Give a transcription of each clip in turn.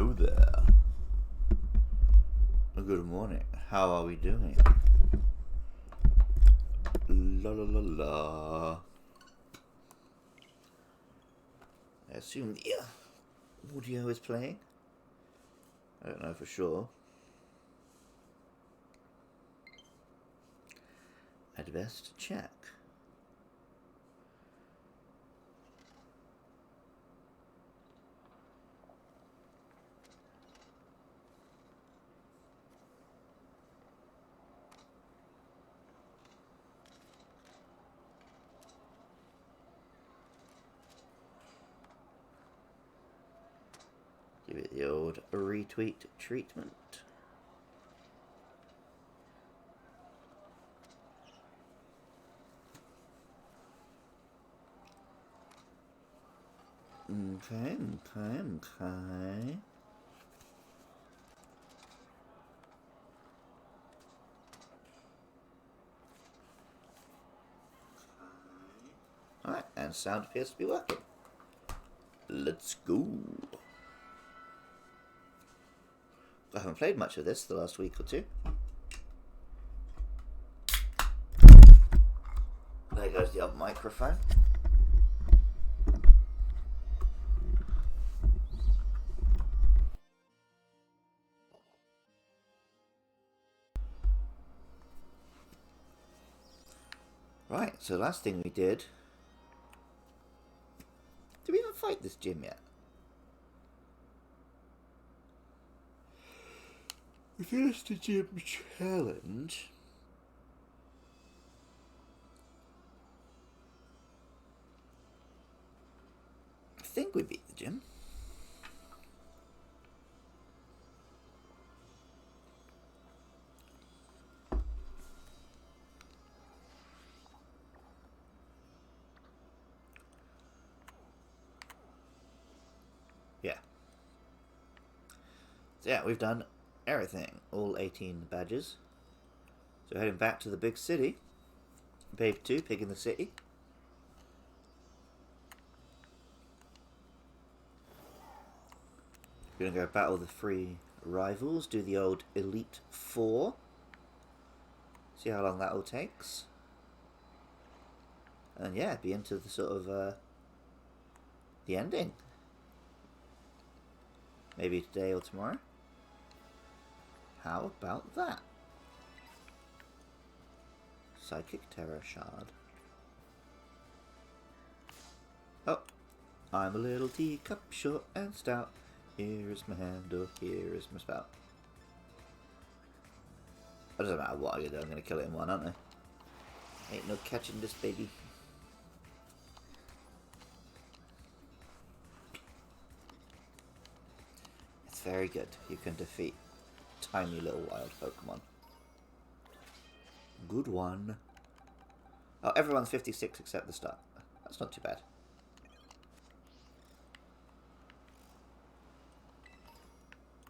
Hello there. Good morning. How are we doing? La la la la. I assume the audio is playing. I don't know for sure. I'd best check. Give it the old retweet treatment. Okay. Alright, and sound appears to be working. Let's go. I haven't played much of this the last week or two. There goes the old microphone. Right, so last thing we did... Did we even fight this gym yet? We finished the gym challenge. I think we beat the gym. Yeah. So yeah, we've done everything. All 18 badges. So heading back to the big city. Babe 2, Pig in the City. We're going to go battle the 3 rivals. Do the old Elite 4. See how long that all takes. And yeah, be into the sort of the ending. Maybe today or tomorrow. How about that? Psychic Terror Shard. Oh, I'm a little teacup, short and stout. Here is my handle, here is my spout. It doesn't matter what I do, I'm going to kill it in one, aren't I? Ain't no catching this baby. It's very good. You can defeat tiny little wild Pokemon. Good one. Oh, everyone's 56 except the start. That's not too bad.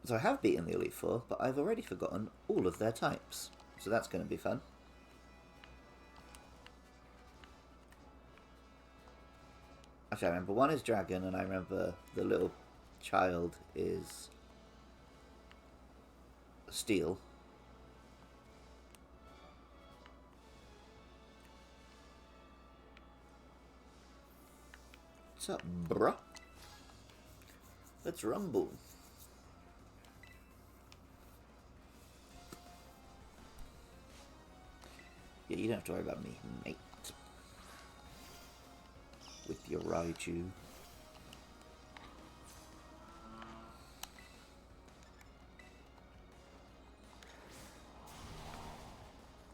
So I have beaten the Elite Four, but I've already forgotten all of their types. So that's going to be fun. Actually, I remember one is Dragon, and I remember the little child is Steel. What's up, bruh? Let's rumble. Yeah, you don't have to worry about me, mate. With your Raichu.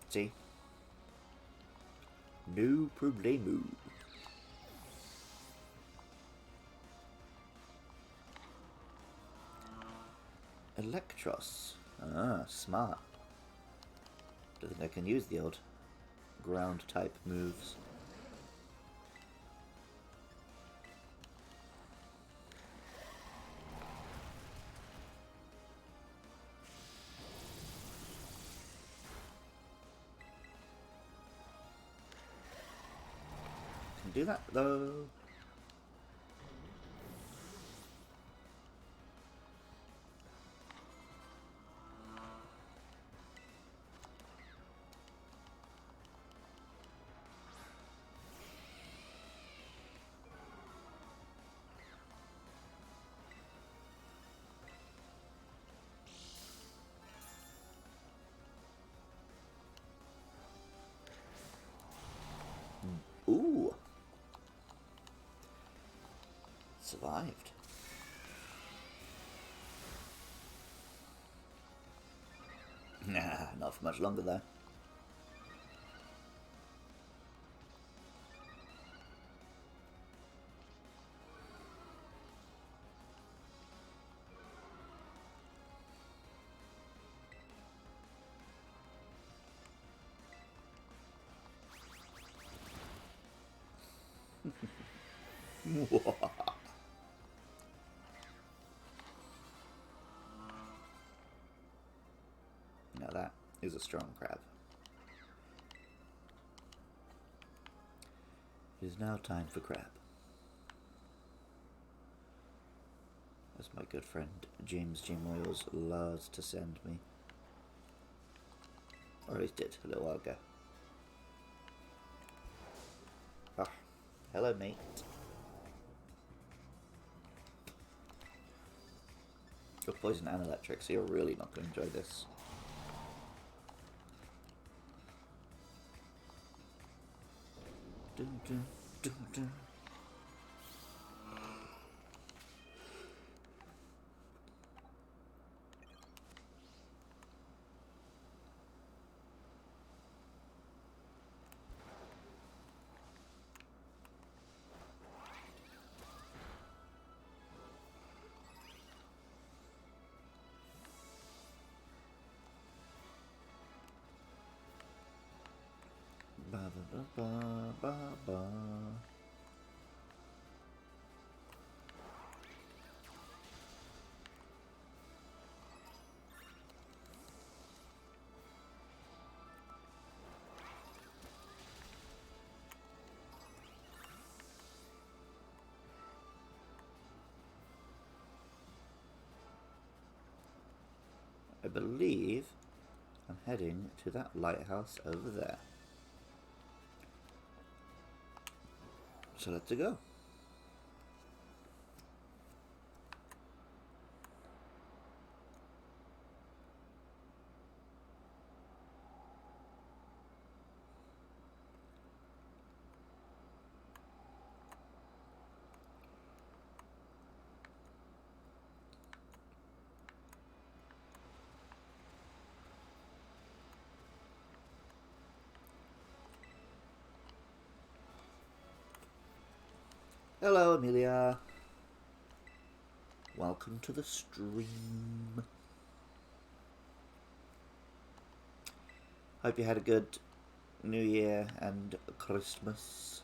See? No problemo. Electros. Ah, smart. Don't think I can use the old ground type moves. Can do that though. Ooh. Survived. Nah, not for much longer though. Now that is a strong crab. It is now time for crab. As my good friend James G. Moyles loves to send me. Or at least did a little while ago. Ah, hello mate. You're poison and electric, so you're really not going to enjoy this. Dun, dun, dun, dun. Ba ba ba ba ba ba. I believe I'm heading to that lighthouse over there. So let's go. Hello, Amelia. Welcome to the stream. Hope you had a good New Year and Christmas.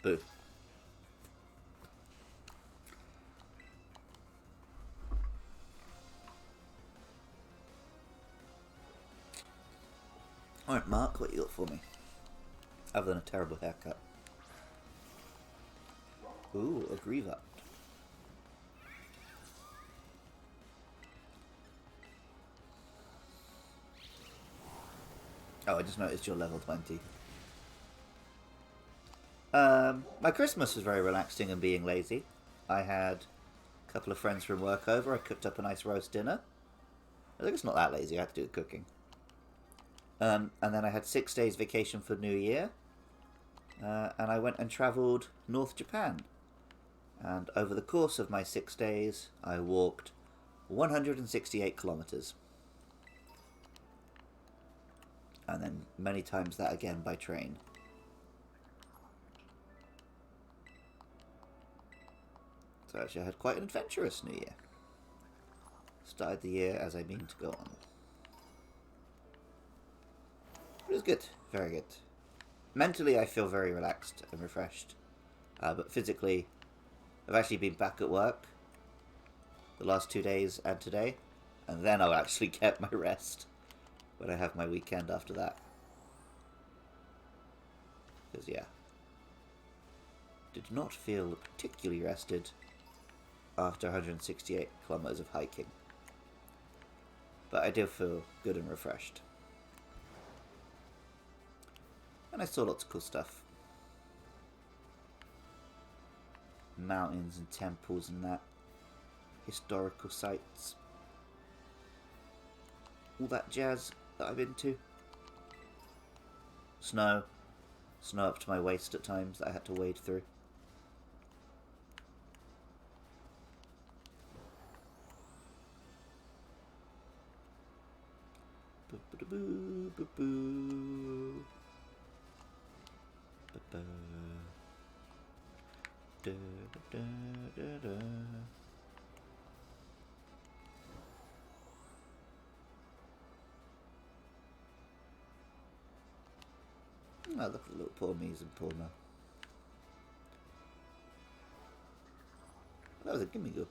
Boo. Alright, Mark, what you got for me? Other than a terrible haircut. Ooh, a grieve up. Oh, I just noticed you're level 20. My Christmas was very relaxing and being lazy. I had a couple of friends from work over. I cooked up a nice roast dinner. I think it's not that lazy. I had to do the cooking. And then I had 6 days vacation for New Year. And I went and travelled North Japan. And over the course of my 6 days, I walked 168 kilometers. And then many times that again by train. So actually I had quite an adventurous New Year. Started the year as I mean to go on. It was good. Very good. Mentally I feel very relaxed and refreshed. But physically, I've actually been back at work the last 2 days and today. And then I'll actually get my rest when I have my weekend after that. Because, yeah, did not feel particularly rested after 168 kilometers of hiking. But I did feel good and refreshed. And I saw lots of cool stuff. Mountains and temples and that. Historical sites. All that jazz that I'm into. Snow. Snow up to my waist at times that I had to wade through. Boo, boo, boo. Da, da, da, da. Oh, look at the little poor me's and poor Mel. That was a gimme go.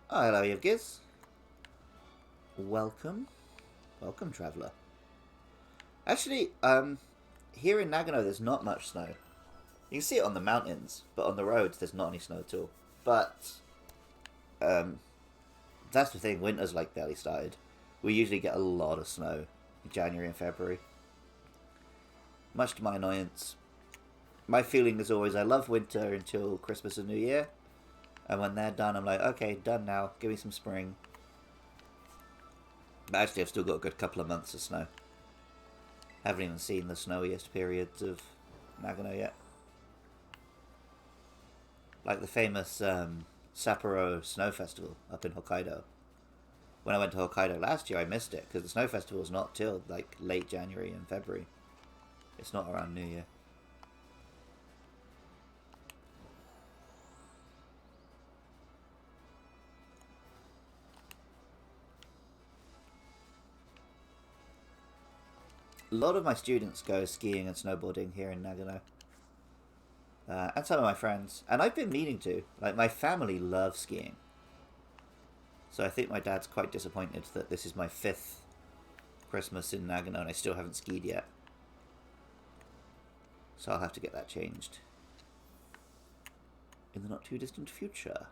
Oh, hello, Yevgiz. Welcome. Welcome, traveller. Actually, here in Nagano there's not much snow. You can see it on the mountains, but on the roads there's not any snow at all. But, that's the thing, winter's like barely started. We usually get a lot of snow in January and February. Much to my annoyance. My feeling is always I love winter until Christmas and New Year. And when they're done, I'm like, okay, done now. Give me some spring. But actually, I've still got a good couple of months of snow. Haven't even seen the snowiest periods of Nagano yet. Like the famous Sapporo Snow Festival up in Hokkaido. When I went to Hokkaido last year, I missed it, because the Snow Festival is not till like late January and February. It's not around New Year. A lot of my students go skiing and snowboarding here in Nagano. And some of my friends. And I've been meaning to. Like, my family loves skiing. So I think my dad's quite disappointed that this is my 5th Christmas in Nagano and I still haven't skied yet. So I'll have to get that changed in the not too distant future.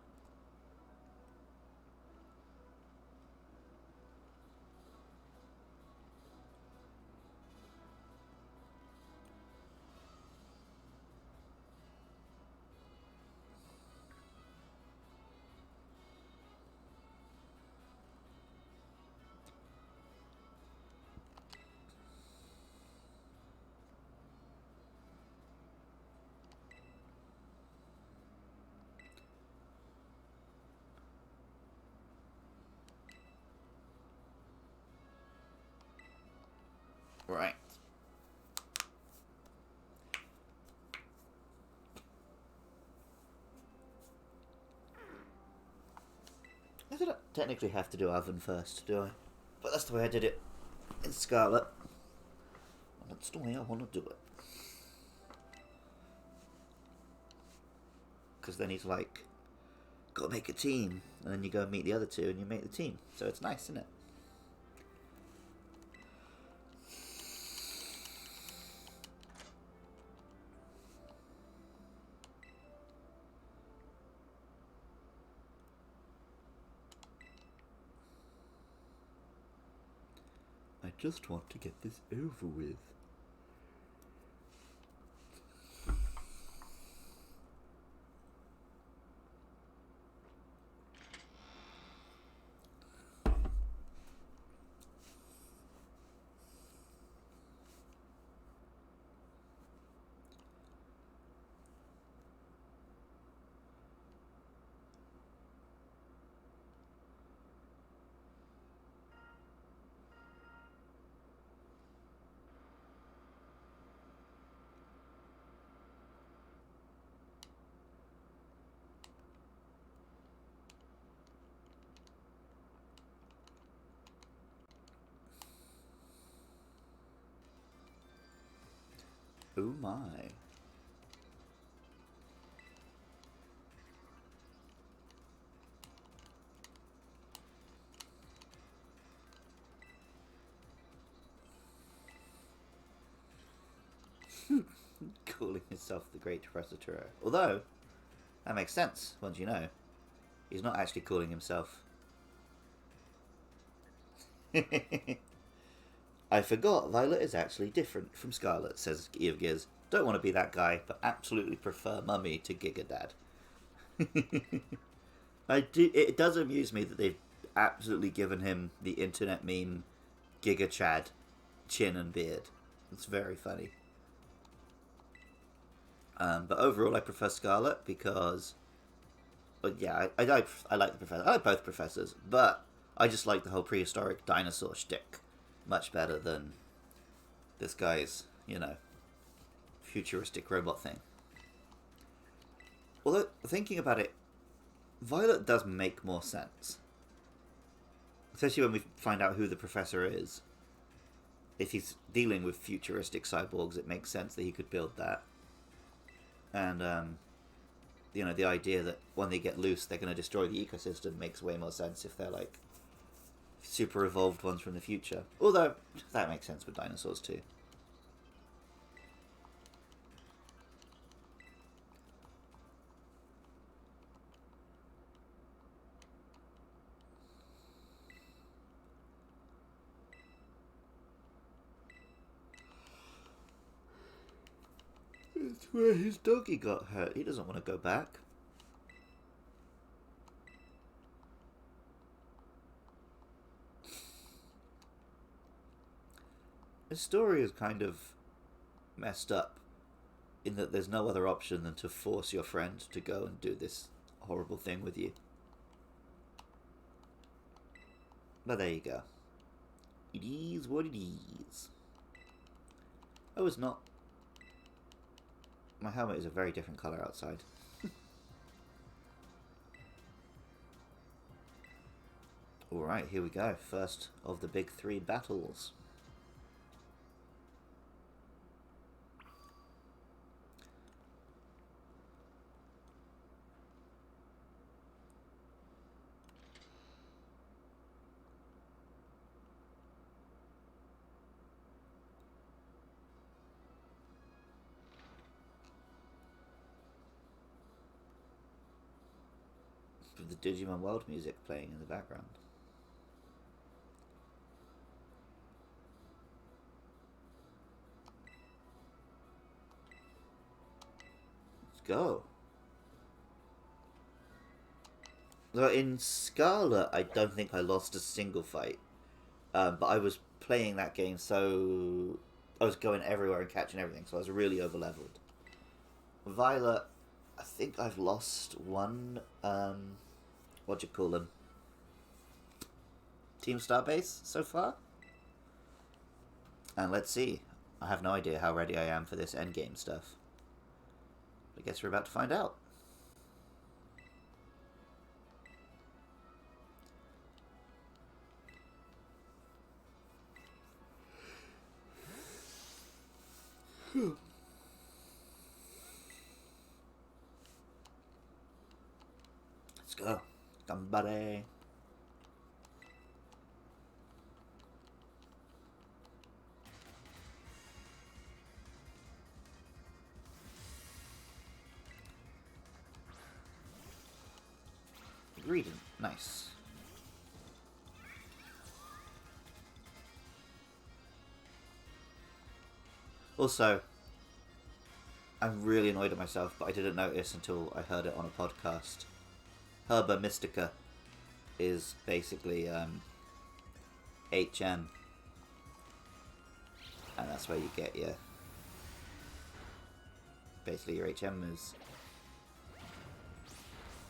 Right. I don't technically have to do oven first, do I? But that's the way I did it in Scarlet. And that's the way I want to do it. Because then he's like, gotta make a team. And then you go and meet the other two and you make the team. So it's nice, isn't it? I just want to get this over with. Oh my. calling himself the Great Professor Turo. Although, that makes sense, once you know. He's not actually calling himself. I forgot Violet is actually different from Scarlet, says Eve Gears. Don't want to be that guy, but absolutely prefer Mummy to Giga Dad. It does amuse me that they've absolutely given him the internet meme Giga Chad chin and beard. It's very funny. But overall, I prefer Scarlet because, but yeah, I like the professor. I like both professors, but I just like the whole prehistoric dinosaur shtick much better than this guy's, futuristic robot thing. Although, thinking about it, Violet does make more sense. Especially when we find out who the professor is. If he's dealing with futuristic cyborgs, it makes sense that he could build that. And, the idea that when they get loose, they're going to destroy the ecosystem makes way more sense if they're, like, super evolved ones from the future. Although, that makes sense with dinosaurs, too. It's where his doggy got hurt. He doesn't want to go back. The story is kind of messed up in that there's no other option than to force your friend to go and do this horrible thing with you. But there you go. It is what it is. Oh, it's not. My helmet is a very different colour outside. Alright, here we go. First of the big 3 battles. With the Digimon World music playing in the background. Let's go. So in Scarlet, I don't think I lost a single fight. But I was playing that game, so I was going everywhere and catching everything, so I was really over-leveled. Violet, I think I've lost one, what do you call them? Team Starbase so far? And let's see. I have no idea how ready I am for this endgame stuff. I guess we're about to find out. Let's go. Somebody. Reading. Nice. Also, I'm really annoyed at myself, but I didn't notice until I heard it on a podcast. Herba Mystica is basically HM. And that's where you get your... basically your HM moves.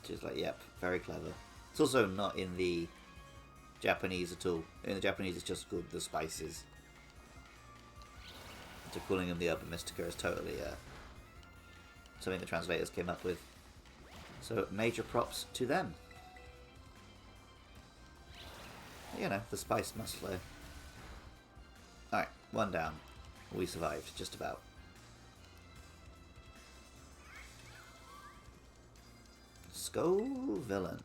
Which is like, yep, very clever. It's also not in the Japanese at all. In the Japanese it's just called the spices. So calling them the Herba Mystica is totally something the translators came up with. So major props to them. You know, the spice must flow. Alright, one down. We survived, just about. Skull Villain.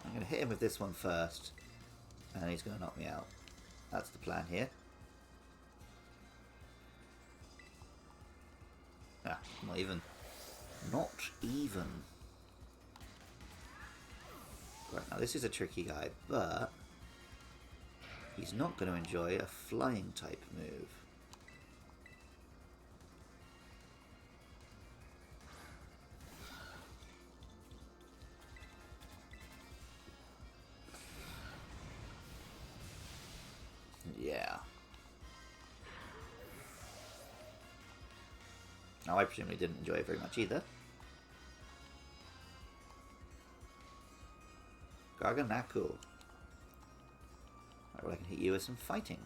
I'm going to hit him with this one first, and he's going to knock me out. That's the plan here. Ah, not even. Not even. Right, now this is a tricky guy, but he's not going to enjoy a flying type move. Yeah. Now I presumably didn't enjoy it very much either. Garganaku. Right, well, I can hit you with some fighting.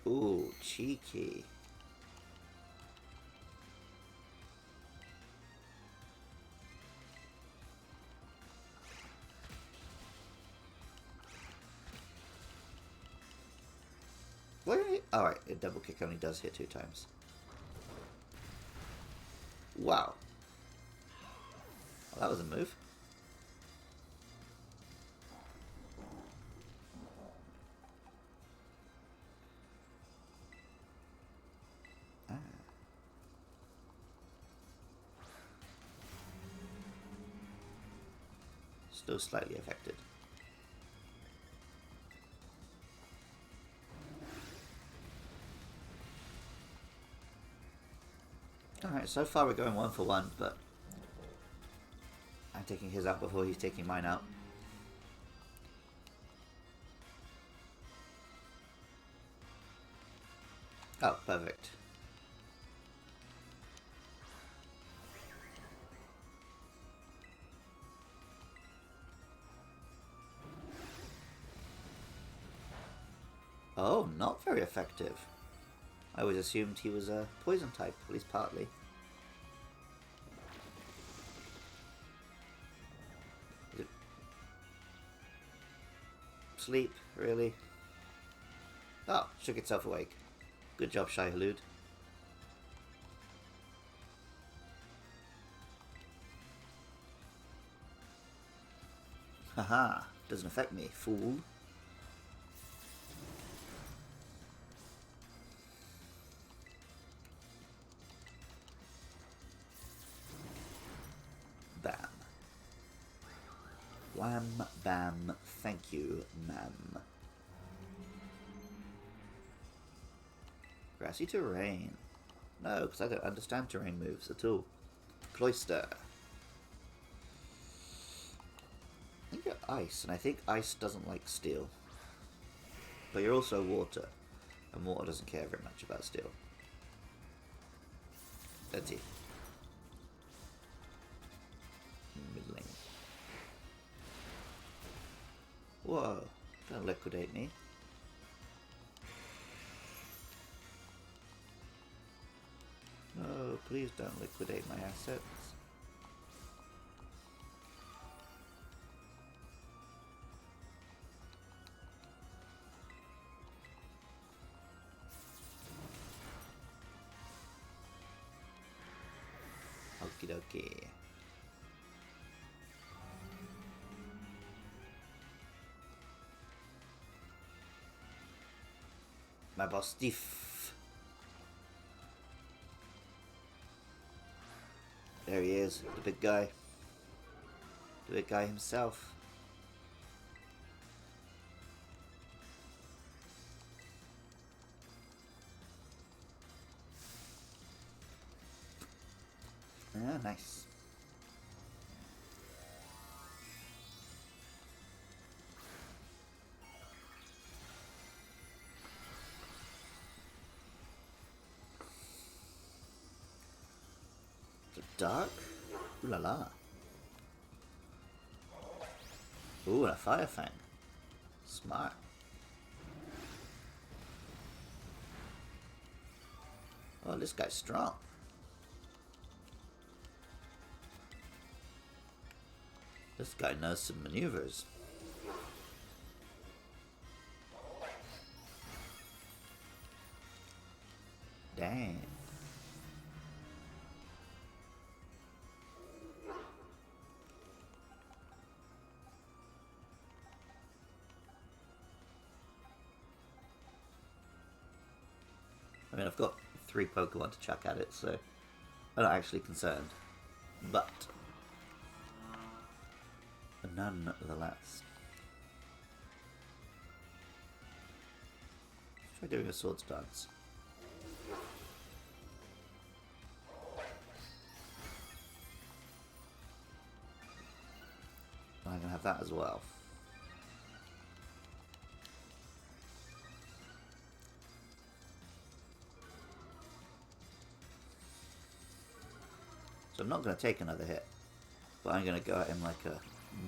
Ooh, cheeky. Alright, a double kick only does hit 2 times. Wow. Well, that was a move. Ah. Still slightly affected. Alright, so far we're going 1 for 1, but I'm taking his out before he's taking mine out. Oh, perfect. Oh, not very effective. I always assumed he was a poison type, at least partly. Is it... Sleep, really? Oh, shook itself awake. Good job, Shai Halud. Haha, doesn't affect me, fool. Bam. Wham, bam, thank you, ma'am. Grassy terrain. No, because I don't understand terrain moves at all. Cloister. I think you're ice, and I think ice doesn't like steel. But you're also water, and water doesn't care very much about steel. That's it. Middling. Whoa, don't liquidate me. No, please don't liquidate my assets. Okie dokie. My boss Steve. There he is, the big guy. The big guy himself. Ah, nice. The dark? Ooh la la. Ooh, and a fire fang. Smart. Oh, this guy's strong. This guy knows some maneuvers. Dang. I mean, I've got 3 Pokemon to chuck at it, so I'm not actually concerned. But nonetheless. Let's try doing a Swords Dance. And I'm going to have that as well. So I'm not going to take another hit, but I'm going to go at him like a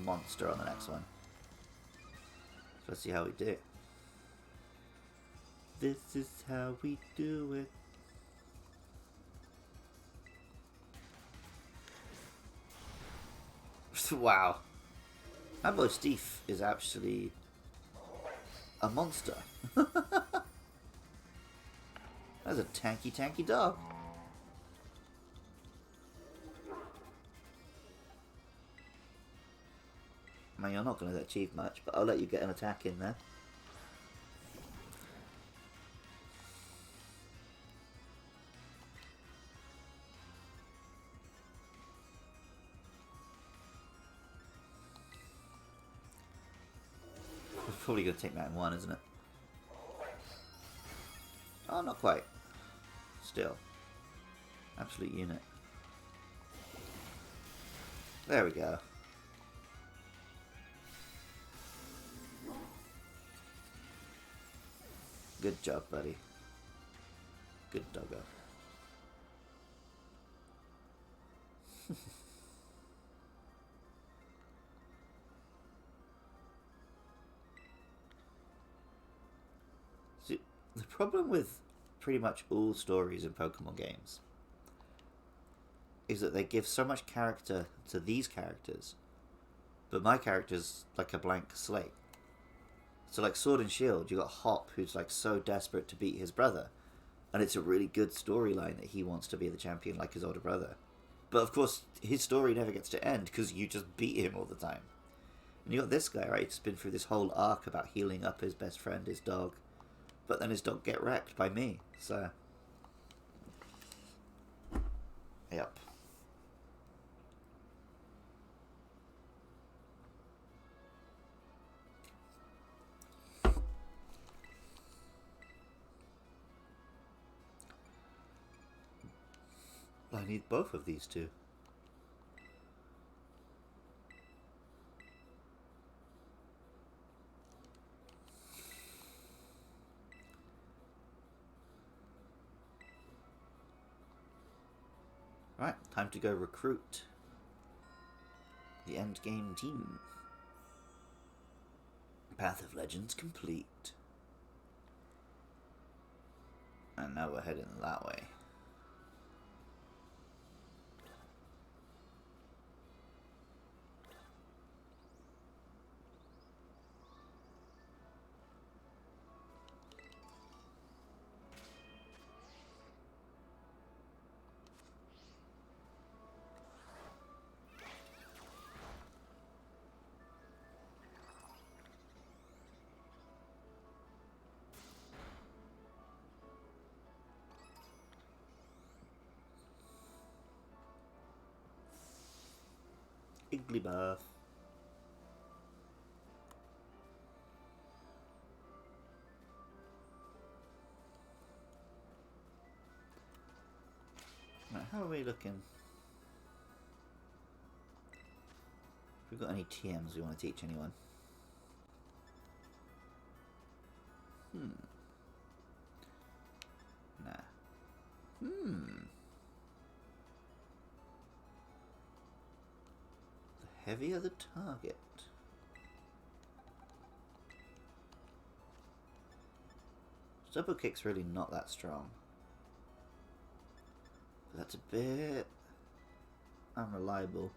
monster on the next one. So let's see how we do. This is how we do it. Wow. Ambo Steve is actually a monster. That's a tanky dog. I mean, you're not going to achieve much, but I'll let you get an attack in there. We're probably going to take that in one, isn't it? Oh, not quite. Still. Absolute unit. There we go. Good job, buddy. Good doggo. See, the problem with pretty much all stories in Pokemon games is that they give so much character to these characters, but my character's like a blank slate. So like Sword and Shield, you got Hop, who's like so desperate to beat his brother, and it's a really good storyline that he wants to be the champion like his older brother. But of course, his story never gets to end because you just beat him all the time. And you got this guy, right? He's been through this whole arc about healing up his best friend, his dog, but then his dog get wrecked by me. So, yep. I need both of these two. Right, time to go recruit the endgame team. Path of Legends complete. And now we're heading that way. Igglybuff. Right, how are we looking? Have we got any TMs we want to teach anyone? Nah. The heavier the target. Double kick's really not that strong. But that's a bit unreliable.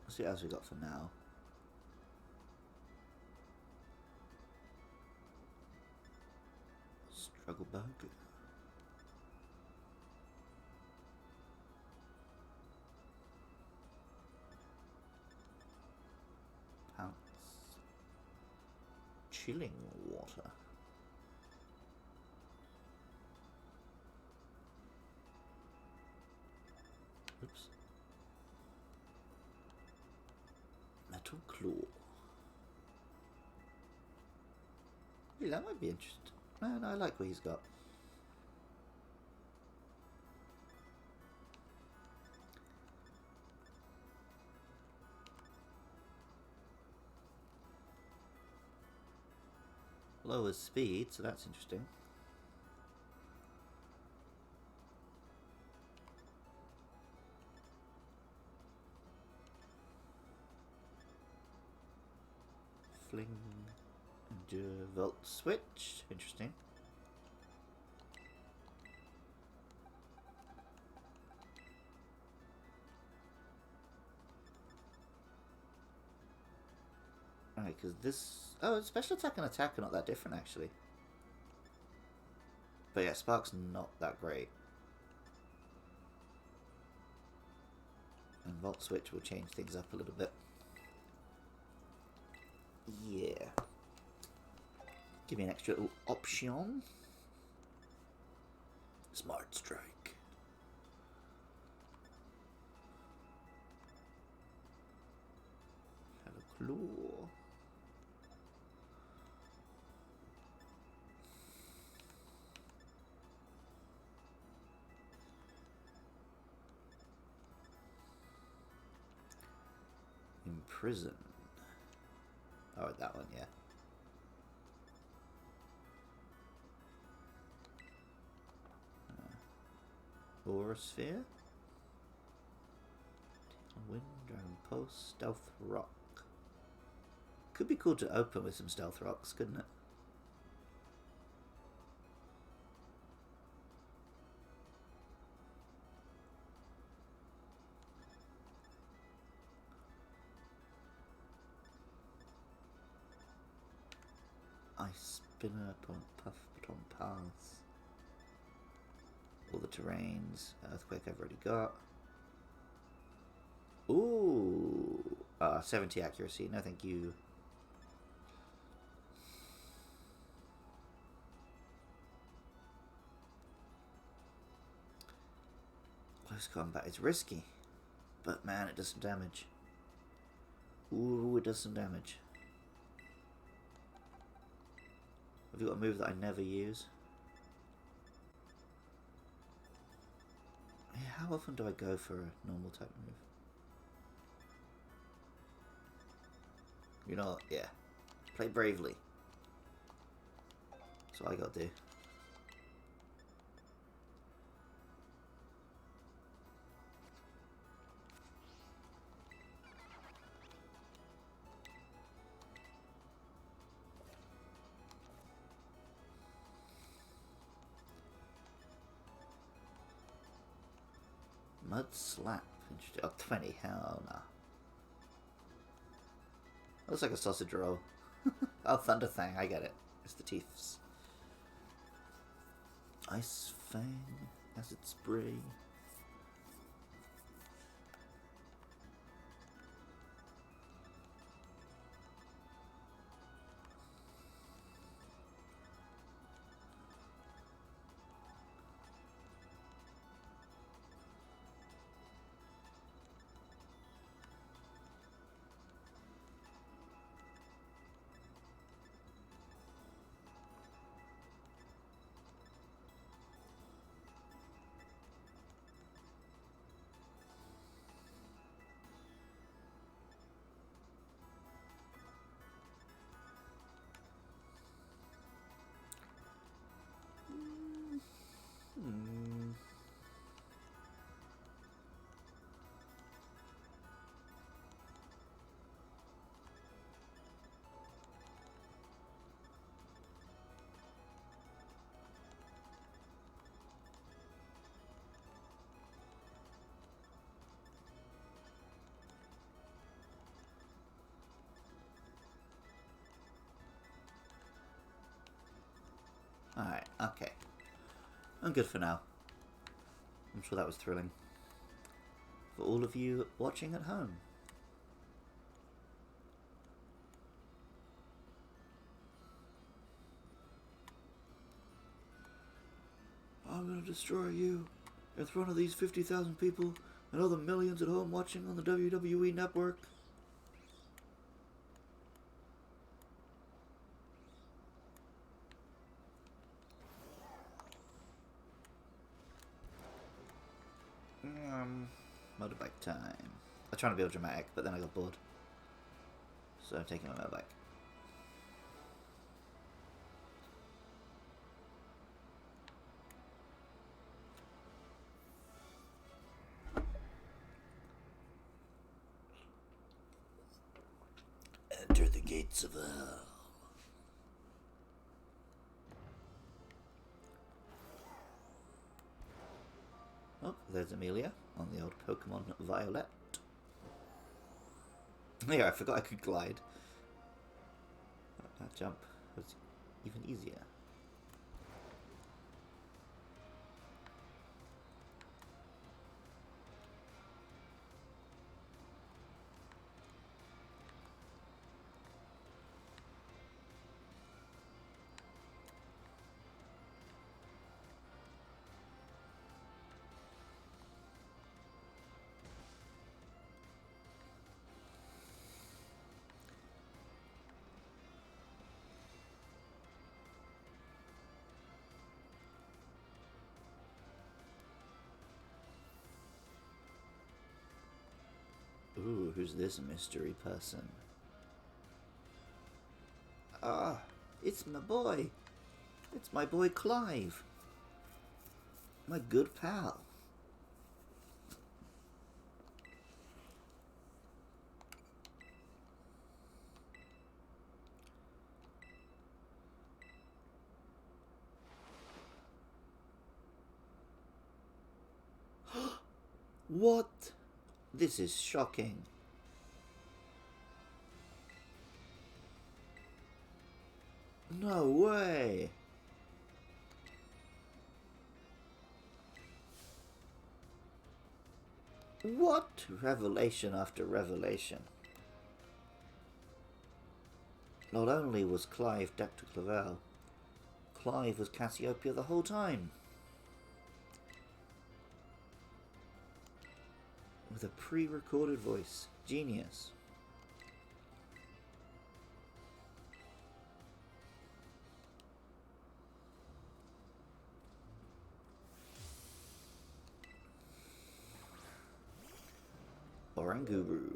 Let's see what else we got for now. Struggle bug. Pounce. Chilling water. Metal Claw. Ooh, that might be interesting. No, I like what he's got. Lower speed, so that's interesting. Fling and volt switch, interesting. Alright, because this... Oh, special attack and attack are not that different, actually. But yeah, Spark's not that great. And Volt Switch will change things up a little bit. Yeah. Give me an extra little option. Smart Strike. Hello, Claw. Imprison. Oh, that one, yeah. Aura Sphere. Wind, Dragon Pulse, Stealth Rock. Could be cool to open with some Stealth Rocks, couldn't it? Ice Spinner, Puff, Baton Pass. All the terrains. Earthquake I've already got. Ooh. 70 accuracy. No, thank you. Close combat is risky. But man, it does some damage. Ooh, it does some damage. Have you got a move that I never use? Yeah, how often do I go for a normal type move? You know what? Yeah. Play bravely. That's what I gotta do. Mud Slap. Oh, 20. Hell no. Looks like a sausage roll. Oh, Thunder Fang. I get it. It's the teeths. Ice Fang. Acid Spray. Alright, okay. I'm good for now. I'm sure that was thrilling. For all of you watching at home. I'm gonna destroy you in front of these 50,000 people and all the millions at home watching on the WWE Network. time. I was trying to be all dramatic, but then I got bored. So I'm taking my motorbike. Enter the gates of hell. Oh, there's Amelia on the old Pokémon Violet. Yeah, I forgot I could glide. That jump was even easier. Ooh, who's this mystery person? Ah, it's my boy. It's my boy Clive. My good pal. What? This is shocking. No way. What? Revelation after revelation. Not only was Clive Dr. Clavel, Clive was Cassiopeia the whole time. With a pre-recorded voice. Genius. Oranguru.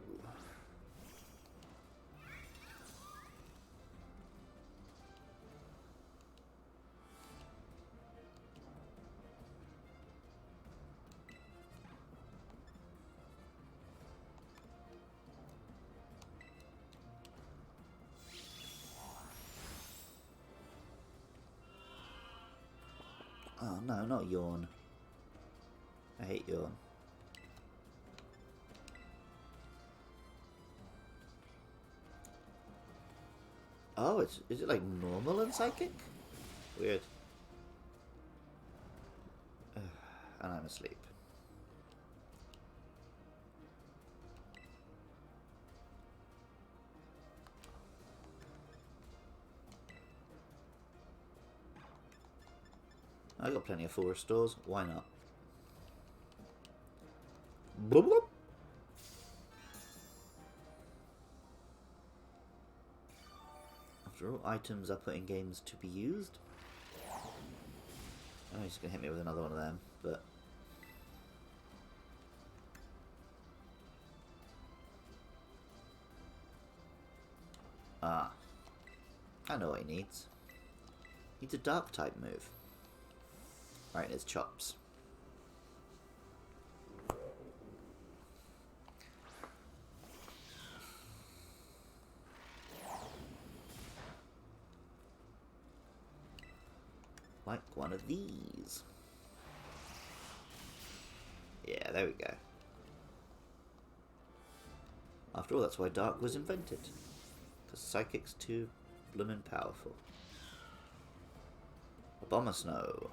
Oh no, not yawn. I hate yawn. Oh, is it like normal and psychic? Weird. And I'm asleep. I got plenty of full restores. Why not? Bloop, bloop. After all, items are put in games to be used. Oh, he's gonna hit me with another one of them, but ah, I know what he needs. He needs a dark type move. Right, his chops. Like one of these. Yeah, there we go. After all, that's why Dark was invented. Because Psychic's too bloomin' powerful. Abomasnow.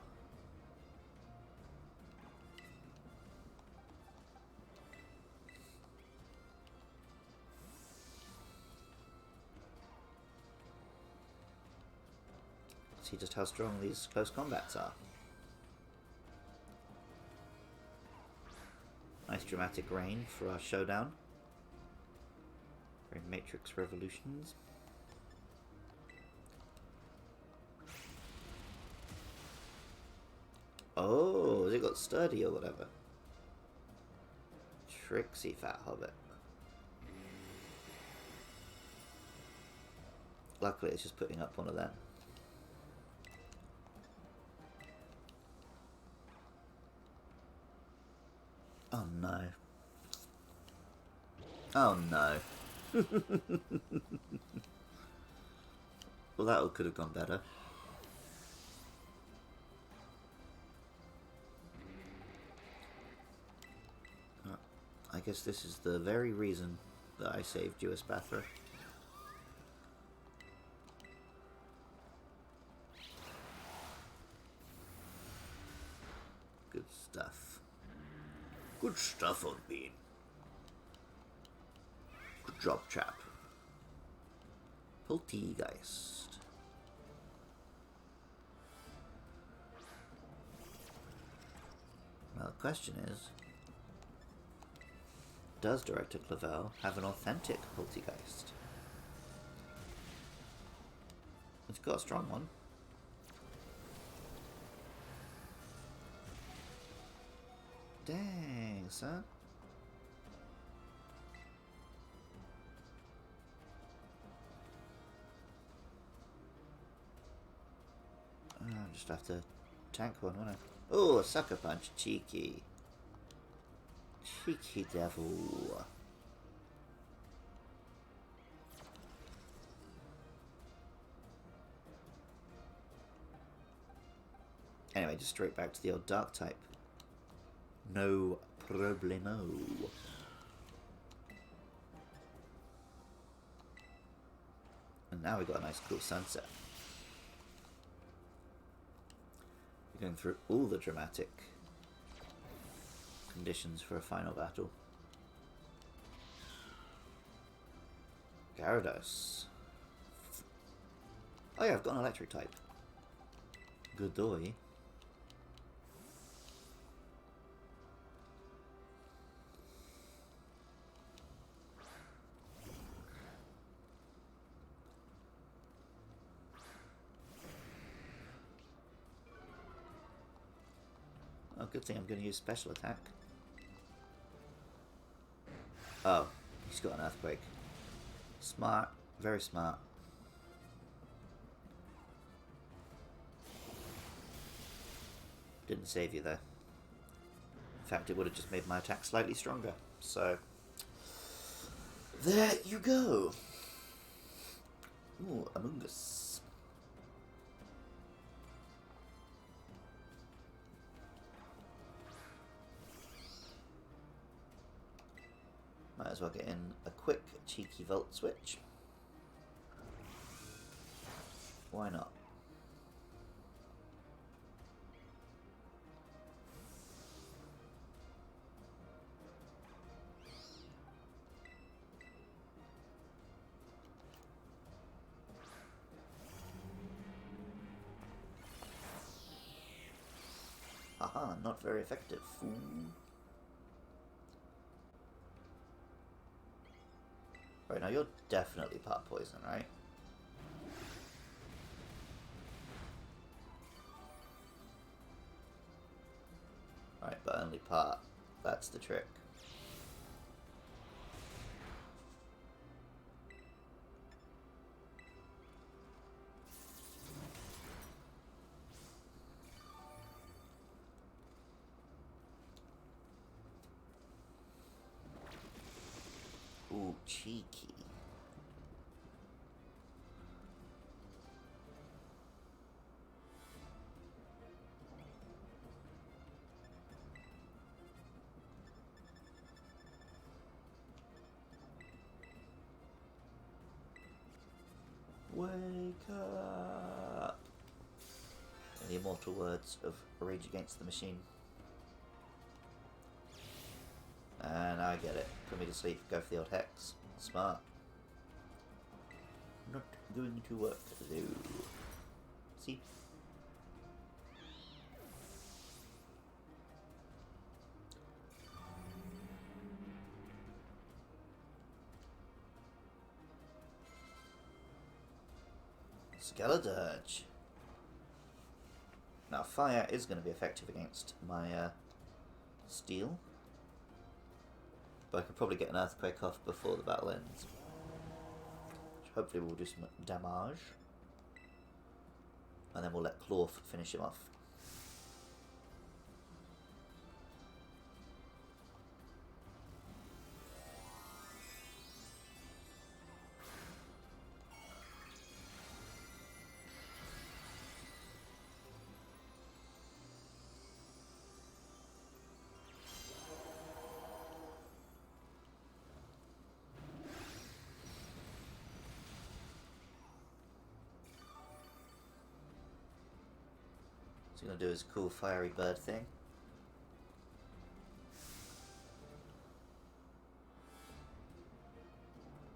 See just how strong these close combats are. Nice dramatic rain for our showdown. Very Matrix Revolutions. Oh, has it got sturdy or whatever? Tricksy fat hobbit. Luckily, it's just putting up one of them. Oh no. Oh no. Well, that could have gone better. I guess this is the very reason that I saved you, Espathra. Good stuff. Good stuff on Bean. Good job, chap. Poltergeist. Well, the question is, does Director Clavel have an authentic Poltergeist? It's got a strong one. Dang, son. I'll just have to tank one, won't I? Oh, a sucker punch. Cheeky. Cheeky devil. Anyway, just straight back to the old dark type. No problemo. And now we've got a nice cool sunset. We're going through all the dramatic conditions for a final battle. Gyarados. Oh yeah, I've got an electric type. Good boy. Oh, good thing I'm going to use special attack. Oh, he's got an earthquake. Smart, very smart. Didn't save you there. In fact, it would have just made my attack slightly stronger. So, there you go. Ooh, Among Us. Might as well get in a quick, cheeky Volt switch. Why not? Haha, not very effective, fool. Right, now you're definitely part poison, right? Right, but only part. That's the trick. Ooh, cheeky. Wake up! In the immortal words of Rage Against the Machine. And I get it. Put me to sleep, go for the old hex. Smart. Not going to work though. See? Skeledirge. Now fire is going to be effective against my steel. But I can probably get an earthquake off before the battle ends. Which hopefully will do some damage. And then we'll let Claw finish him off. So he's going to do his cool fiery bird thing.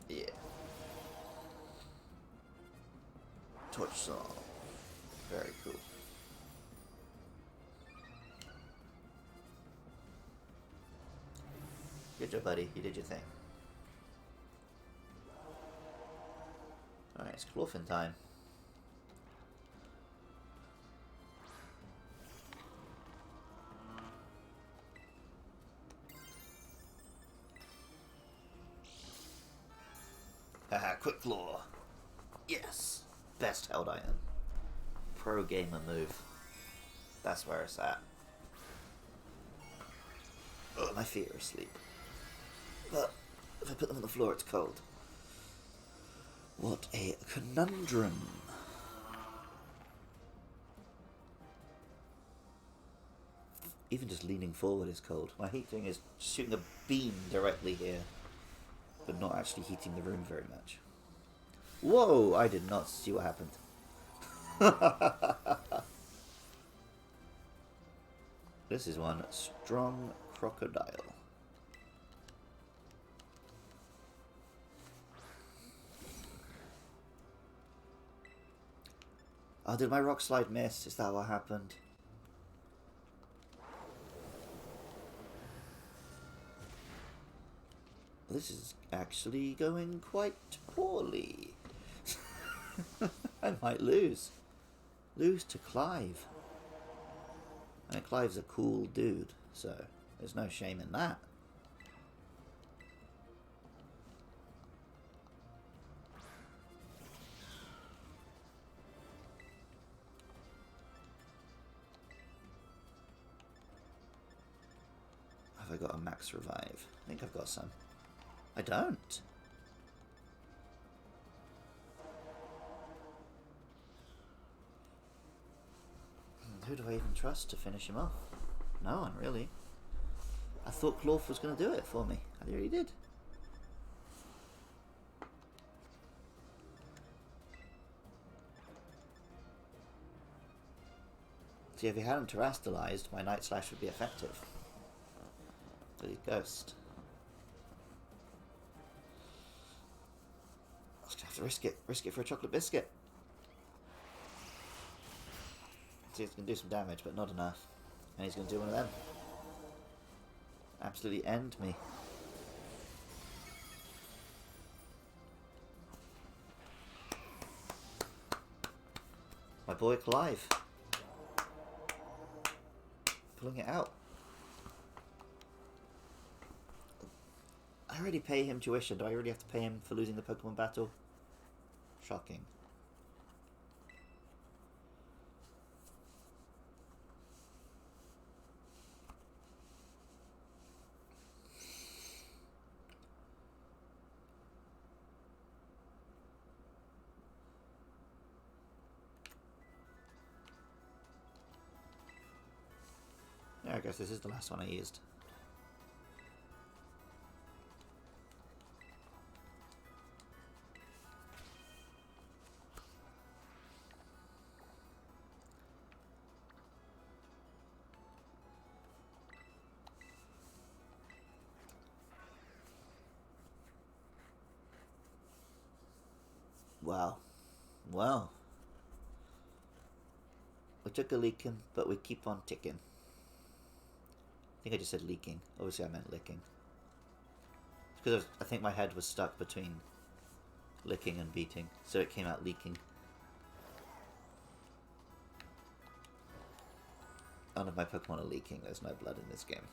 Yeah. Torch Song. Very cool. Good job, buddy. You did your thing. Alright, it's Clawfin time. Haha, Quick Claw. Yes. Best held item. Pro gamer move. That's where it's at. Oh, my feet are asleep. But if I put them on the floor, it's cold. What a conundrum. Even just leaning forward is cold. My heating is shooting a beam directly here, but not actually heating the room very much. Whoa! I did not see what happened. This is one strong crocodile. Oh, did my rock slide miss? Is that what happened? This is actually going quite poorly. I might lose. Lose to Clive. I mean, Clive's a cool dude, so there's no shame in that. Have I got a max revive? I think I've got some. I don't. Who do I even trust to finish him off? No one, really. I thought Clawf was going to do it for me. I really did. See, if he hadn't terastallized, my Night Slash would be effective. But he's Ghost. I was going to have to risk it. Risk it for a chocolate biscuit. See, it's going to do some damage, but not enough. And he's going to do one of them. Absolutely end me. My boy Clive. Pulling it out. I already pay him tuition. Do I already have to pay him for losing the Pokemon battle? Shocking. Yeah, I guess this is the last one I used. Wow. Well. We took a leaking, but we keep on ticking. I think I just said leaking. Obviously I meant licking. It's because I think my head was stuck between licking and beating, so it came out leaking. None of my Pokemon are leaking. There's no blood in this game.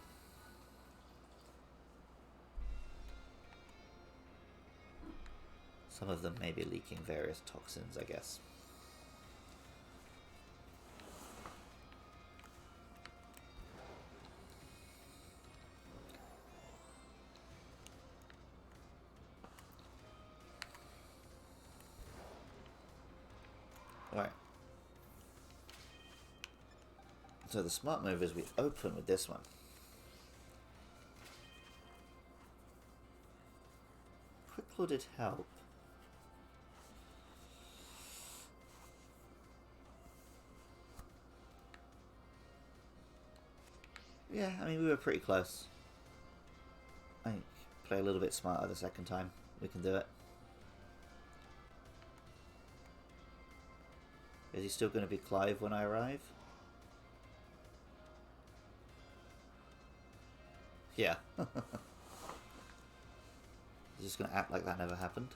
Some of them may be leaking various toxins, I guess. Right. So the smart move is we open with this one. Quick Claw did help. Yeah, I mean, we were pretty close. I think play a little bit smarter the second time. We can do it. Is he still going to be Clive when I arrive? Yeah. He's just going to act like that never happened.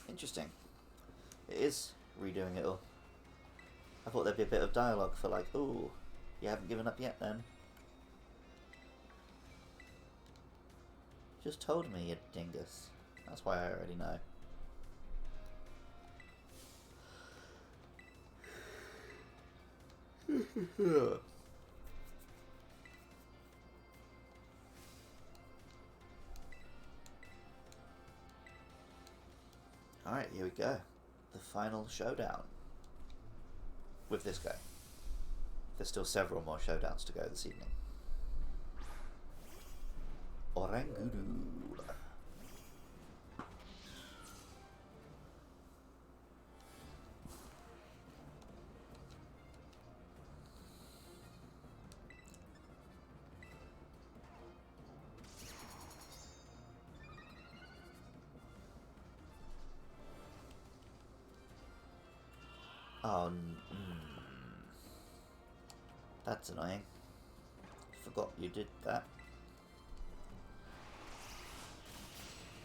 Interesting. It is redoing it all. I thought there'd be a bit of dialogue for like, ooh, you haven't given up yet then. Just told me, you dingus. That's why I already know. Alright, here we go. The final showdown. With this guy. There's still several more showdowns to go this evening. Oranguru. Oh, that's annoying. Forgot you did that.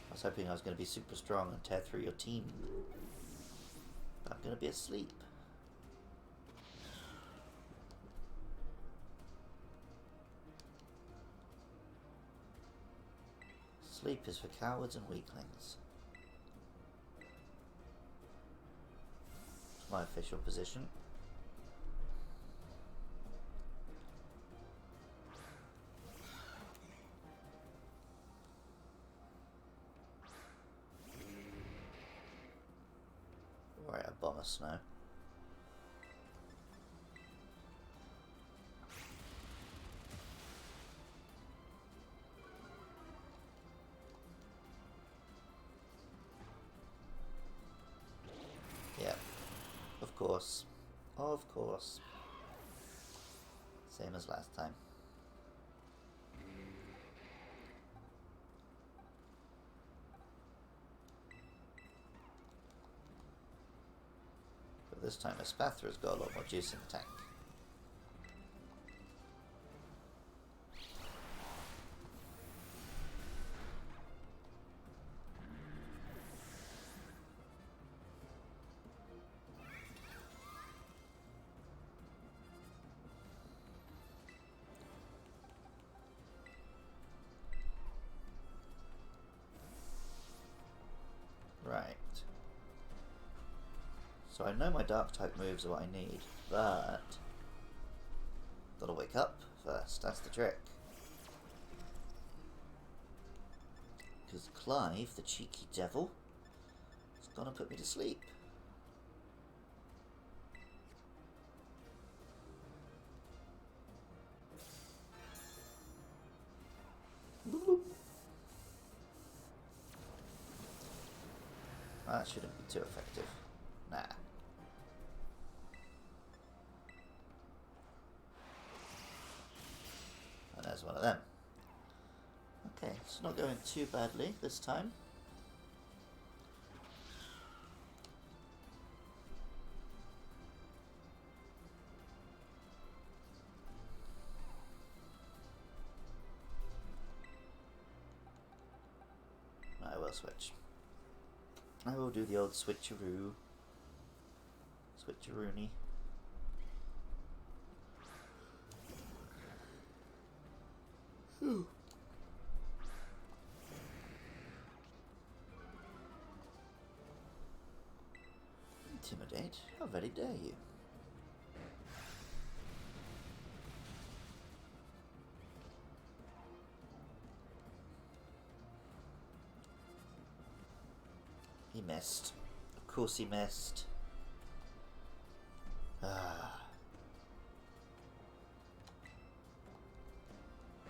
I was hoping I was going to be super strong and tear through your team. But I'm going to be asleep. Sleep is for cowards and weaklings. It's my official position. Right, a bomb of snow. Yeah, of course. Of course. Same as last time. But this time Espathra's got a lot more juice in the tank. Right. So I know my dark type moves are what I need, but gotta wake up first, that's the trick. Because Clive, the cheeky devil, is gonna put me to sleep. That shouldn't be too effective. Nah. And there's one of them. Okay, it's not going too badly this time. I will will switch. I will do the old switcheroo. Switcheroony. Intimidate? How very dare you? He missed. Of course he missed. Ah.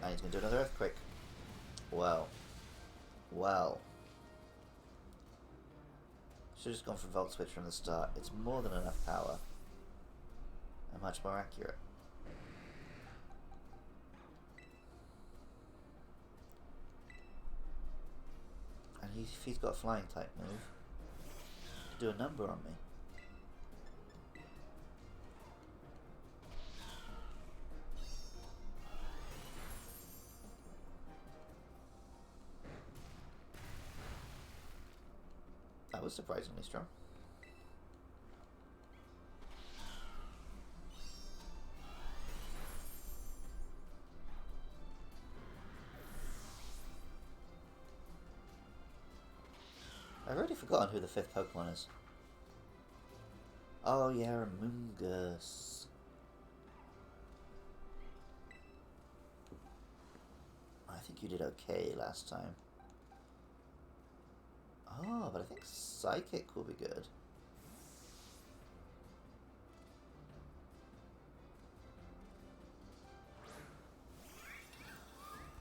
Now he's going to do another earthquake. Well. Well. Should have just gone for Volt Switch from the start. It's more than enough power. And much more accurate. And if he's got a flying type move, he could do a number on me. That was surprisingly strong. I've already forgotten who the 5th Pokemon is. Oh yeah, Amoonguss. I think you did okay last time. Oh, but I think Psychic will be good.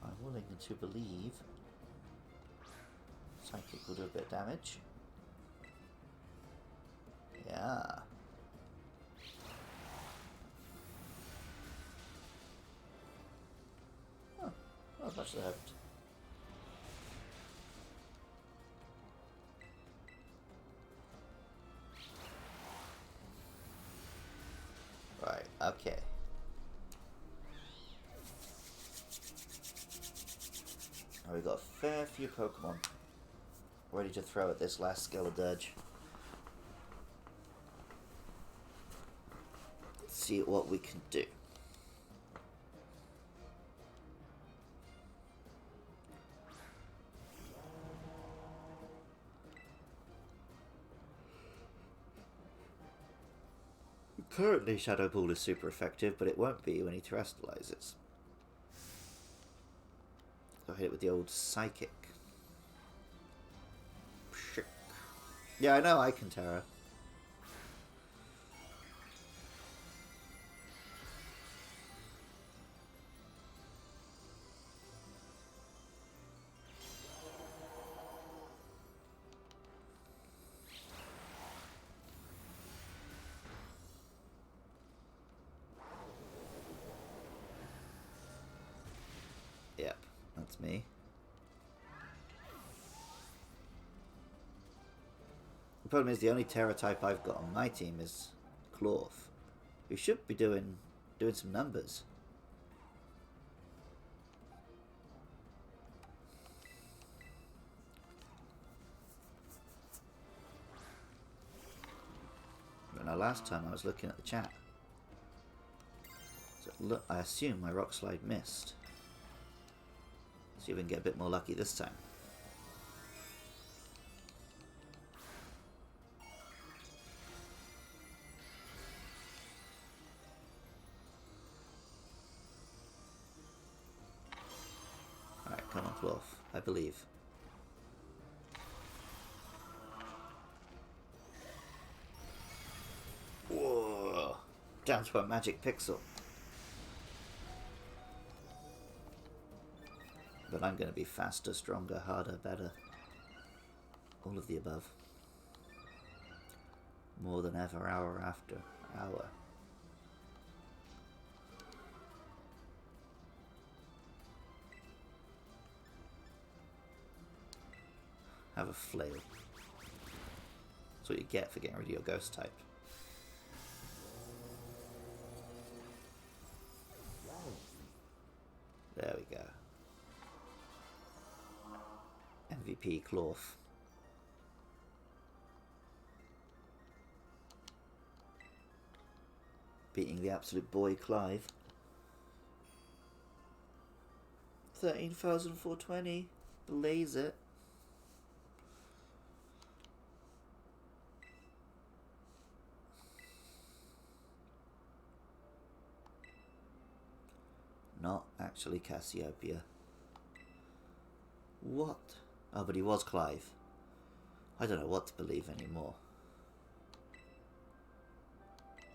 I'm willing to believe Psychic will do a bit of damage. Yeah. Oh, not as much as I hoped. Right, okay. Now we've got a fair few Pokemon ready to throw at this last Skeledirge. Let's see what we can do. Currently Shadow Ball is super effective, but it won't be when he terrestrializes. Go hit it with the old Psychic. Pshick. Yeah, I know I can Terra. Yep, that's me. The problem is the only Terra type I've got on my team is Cloth, who should be doing some numbers. But now last time I was looking at the chat. So look, I assume my Rock Slide missed. See if we can get a bit more lucky this time. Alright, come on, Cloth. I believe. Whoa! Down to a magic pixel. But I'm going to be faster, stronger, harder, better. All of the above. More than ever, hour after hour. Have a flail. That's what you get for getting rid of your ghost type. There we go. MVP Cloth. Beating the absolute boy Clive. 13,420. Blaze it. Not actually Cassiopeia. What? Oh, but he was Clive. I don't know what to believe anymore.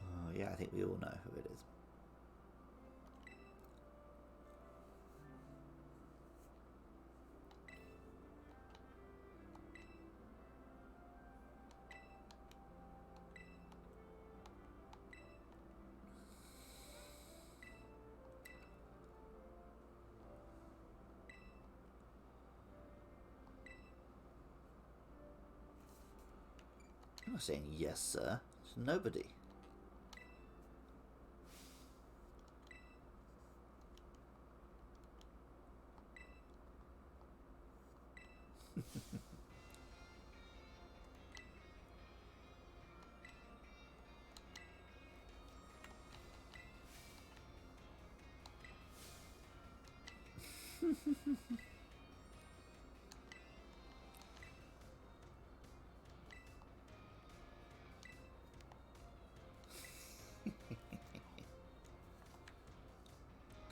Oh, yeah, I think we all know who it is. I'm not saying yes, sir. It's nobody.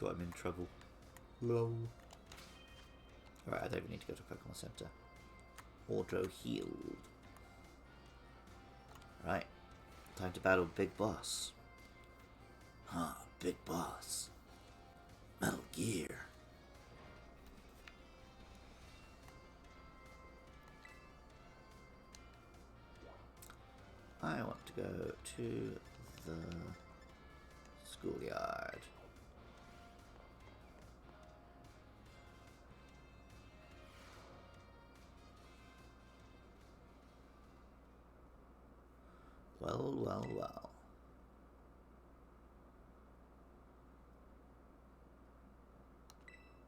Got him in trouble. Low. Alright, I don't even need to go to Pokemon Center. Auto healed. Right. Time to battle Big Boss. Huh, Big Boss. Metal Gear. I want to go to the schoolyard. Well, well, well.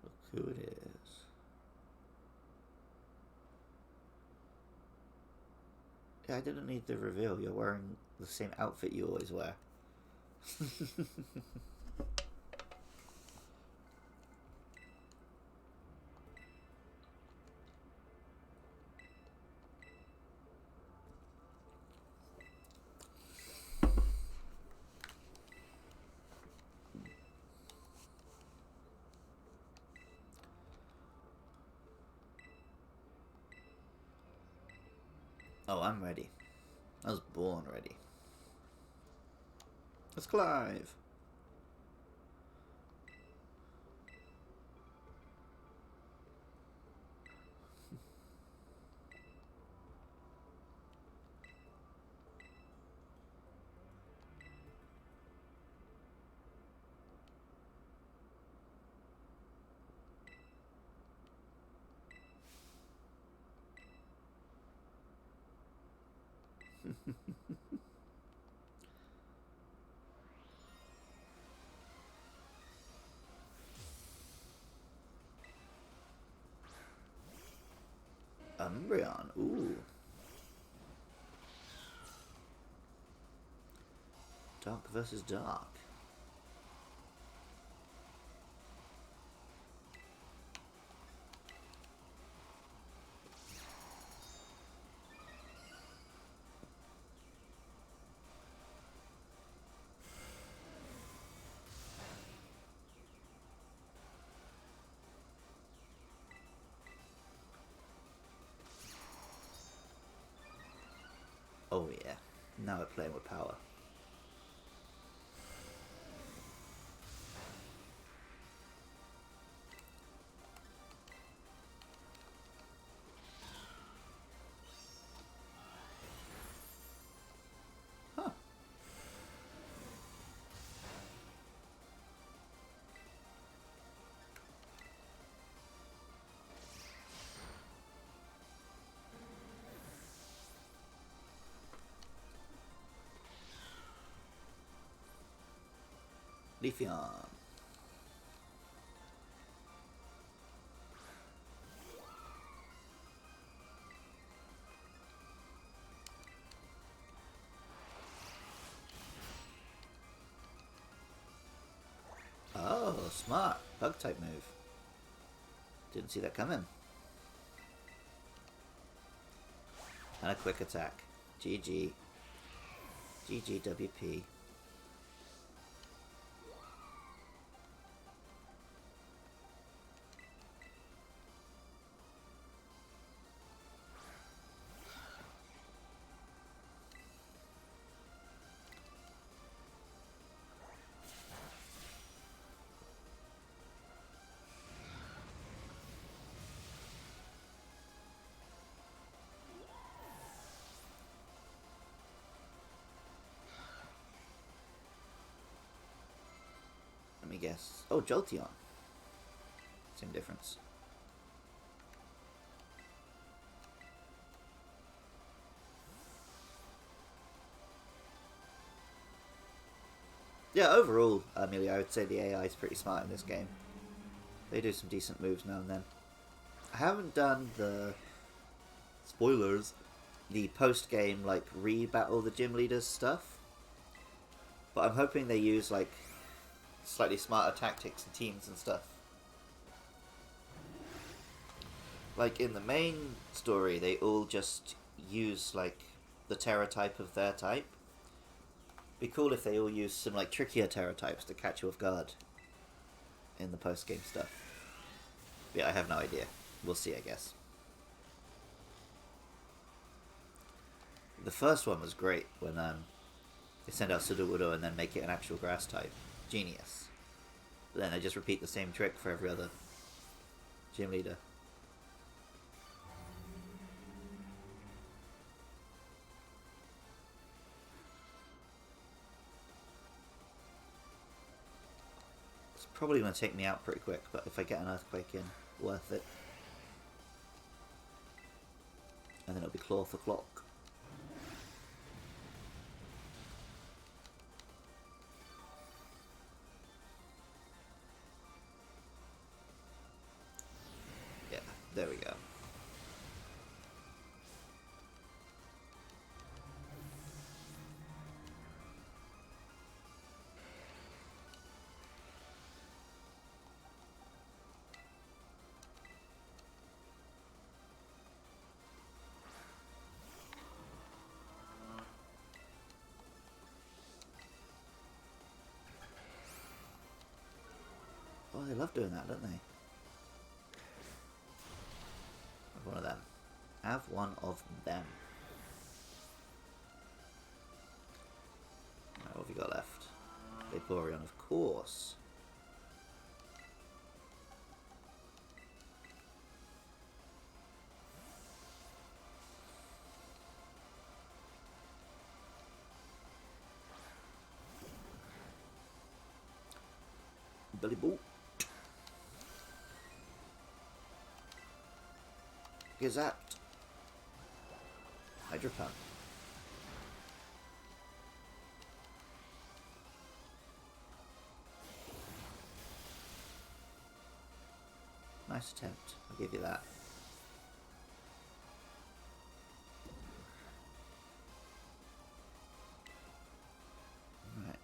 Look who it is. Yeah, I didn't need the reveal. You're wearing the same outfit you always wear. Oh, I'm ready. I was born ready. It's Clive. Umbreon, ooh. Dark versus dark. Oh yeah, now we're playing with power. Huh. Leafeon. Smart. Bug type move. Didn't see that coming. And a quick attack. GG. GGWP. Let me guess. Oh, Jolteon. Same difference. Yeah, overall, Amelia, I would say the AI is pretty smart in this game. They do some decent moves now and then. I haven't done the... spoilers. The post-game, like, re-battle the gym leaders stuff. But I'm hoping they use, like, slightly smarter tactics and teams and stuff. Like, in the main story, they all just use, like, the Terra type of their type. Be cool if they all use some, like, trickier Terra types to catch you off guard in the post-game stuff. Yeah, I have no idea. We'll see, I guess. The first one was great when they send out Sudowoodo and then make it an actual grass type. Genius. But then they just repeat the same trick for every other gym leader. It's probably going to take me out pretty quick, but if I get an earthquake in, worth it. And then it'll be claw for clock. Yeah, there we go. Oh, they love doing that, don't they? Have one of them. Have one of them. Right, what have we got left? Vaporeon, of course. Billy Boot. Is that Hydro Pump? Nice attempt. I'll give you that. Right.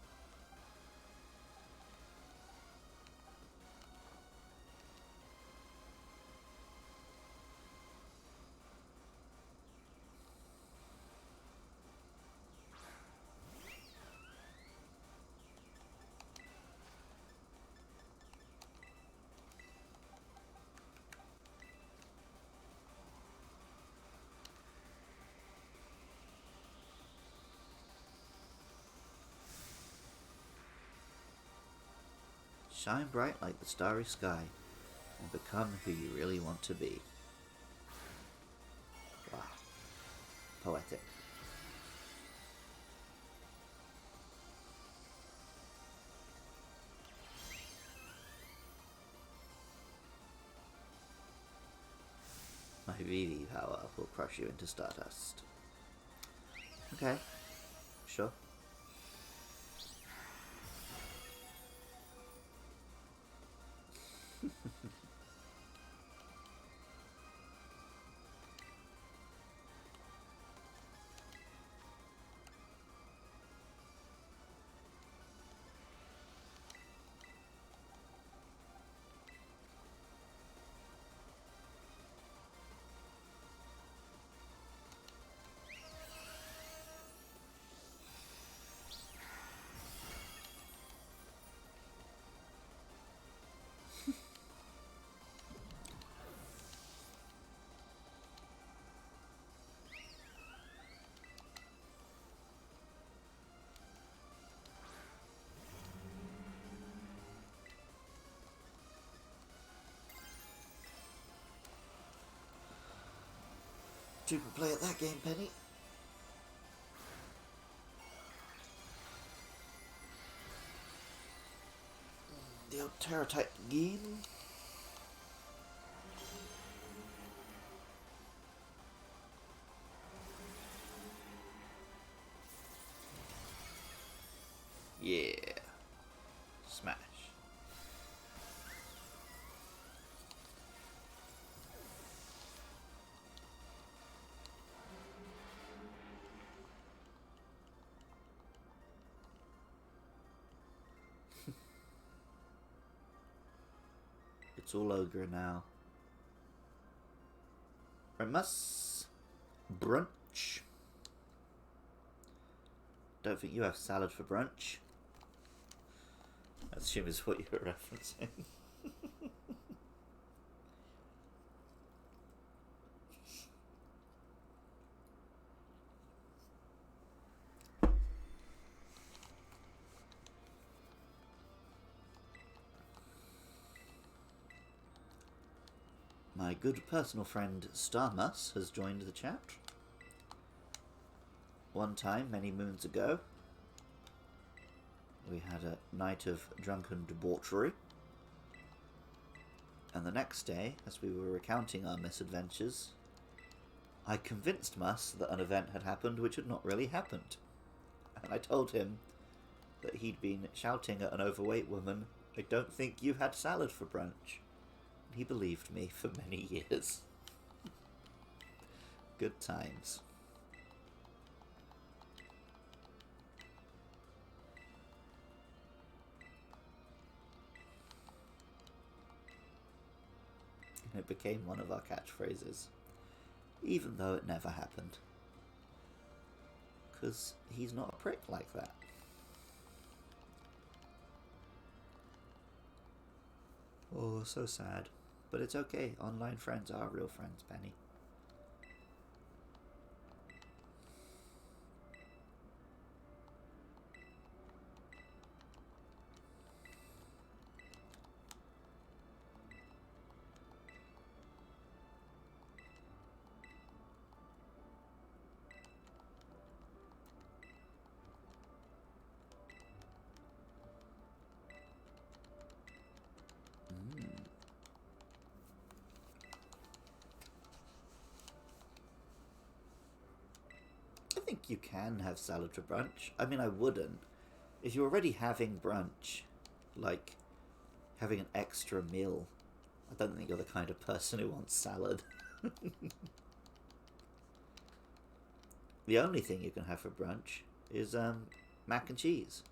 Shine bright like the starry sky and become who you really want to be. Wow. Poetic. My VV power will crush you into stardust. Okay. Sure. Super play at that game, Penny. The old Terror type game. Yeah. Smash. It's all ogre now. Remus. Brunch. Don't think you have salad for brunch. I assume is what you're referencing. My good personal friend Starmus has joined the chat. One time, many moons ago, we had a night of drunken debauchery. And the next day, as we were recounting our misadventures, I convinced Mus that an event had happened which had not really happened. And I told him that he'd been shouting at an overweight woman, "I don't think you had salad for brunch." He believed me for many years. Good times. And it became one of our catchphrases, even though it never happened. Because he's not a prick like that. Oh, so sad. But it's okay. Online friends are real friends, Penny. I think you can have salad for brunch. I mean, I wouldn't. If you're already having brunch, like having an extra meal, I don't think you're the kind of person who wants salad. The only thing you can have for brunch is mac and cheese.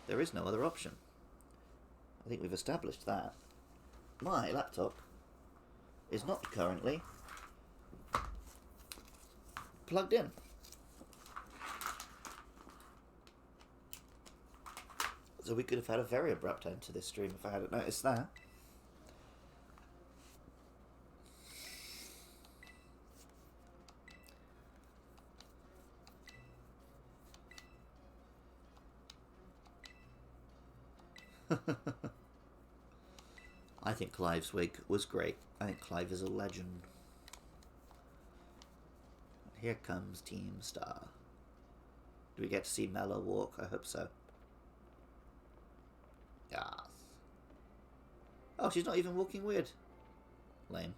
There is no other option. I think we've established that. My laptop is not currently plugged in. So we could have had a very abrupt end to this stream if I hadn't noticed that. I think Clive's wig was great. I think Clive is a legend. Here comes Team Star. Do we get to see Mella walk? I hope so. Yes. Oh, she's not even walking weird. Lame.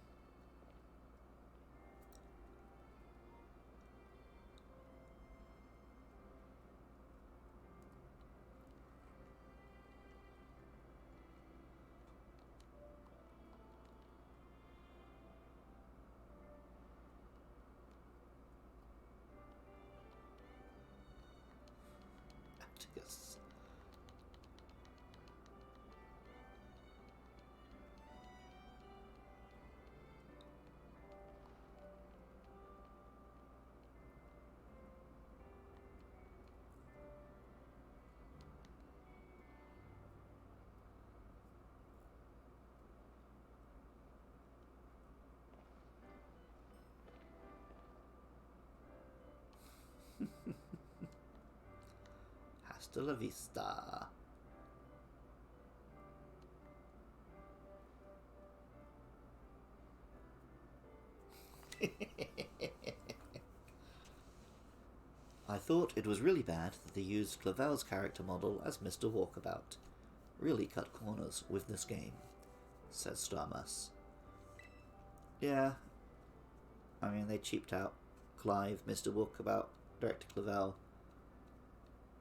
Actigus. Hasta la vista. I thought it was really bad that they used Clavel's character model as Mr. Walkabout. Really cut corners with this game, says Starmus. Yeah, I mean, they cheaped out Clive, Mr. Walkabout, Director Clavel,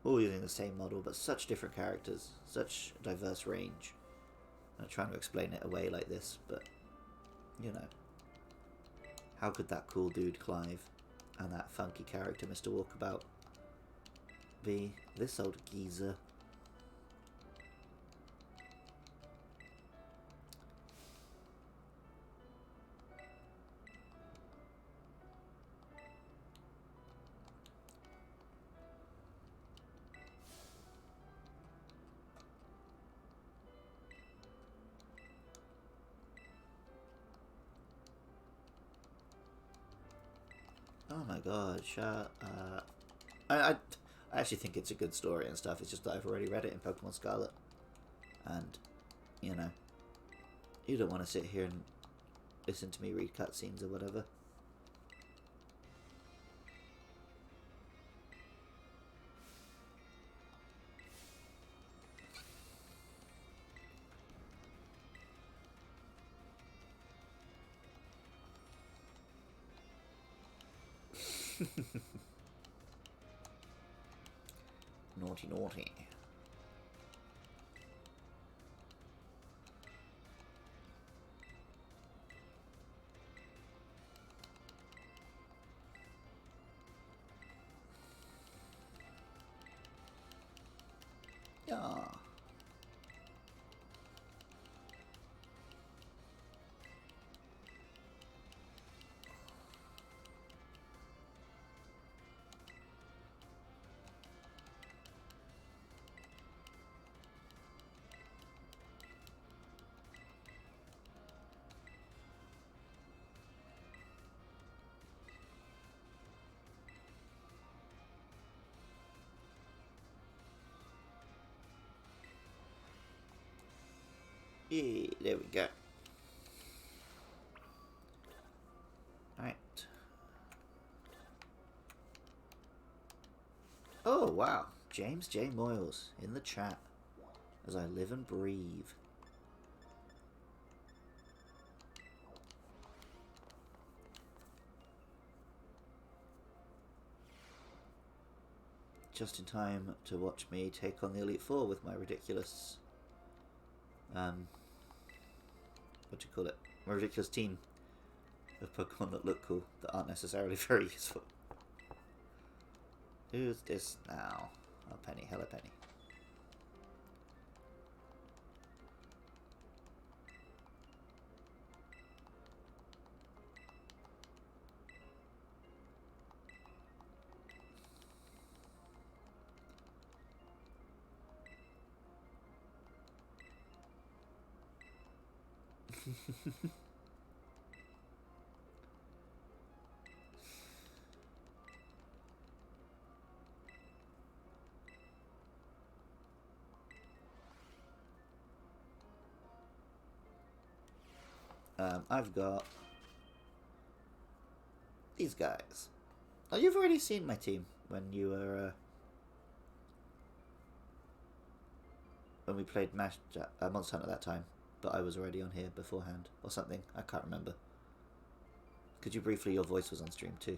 all using the same model, but such different characters, such diverse range. I'm trying to explain it away like this, but, you know. How could that cool dude Clive and that funky character Mr. Walkabout be this old geezer? Oh my god, shut up. I actually think it's a good story and stuff. It's just that I've already read it in Pokemon Scarlet. And, you know, you don't want to sit here and listen to me read cutscenes or whatever. Naughty, naughty. Yeah. Yeah, there we go. Alright. Oh, wow. James J. Moyles in the chat as I live and breathe. Just in time to watch me take on the Elite Four with my ridiculous, what do you call it? My ridiculous team of Pokemon that look cool, that aren't necessarily very useful. Who's this now? Oh, Penny. Hello, Penny. I've got these guys. Oh, you've already seen my team when you were when we played Monster Hunter that time, but I was already on here beforehand or something. I can't remember. Could you briefly? Your voice was on stream too.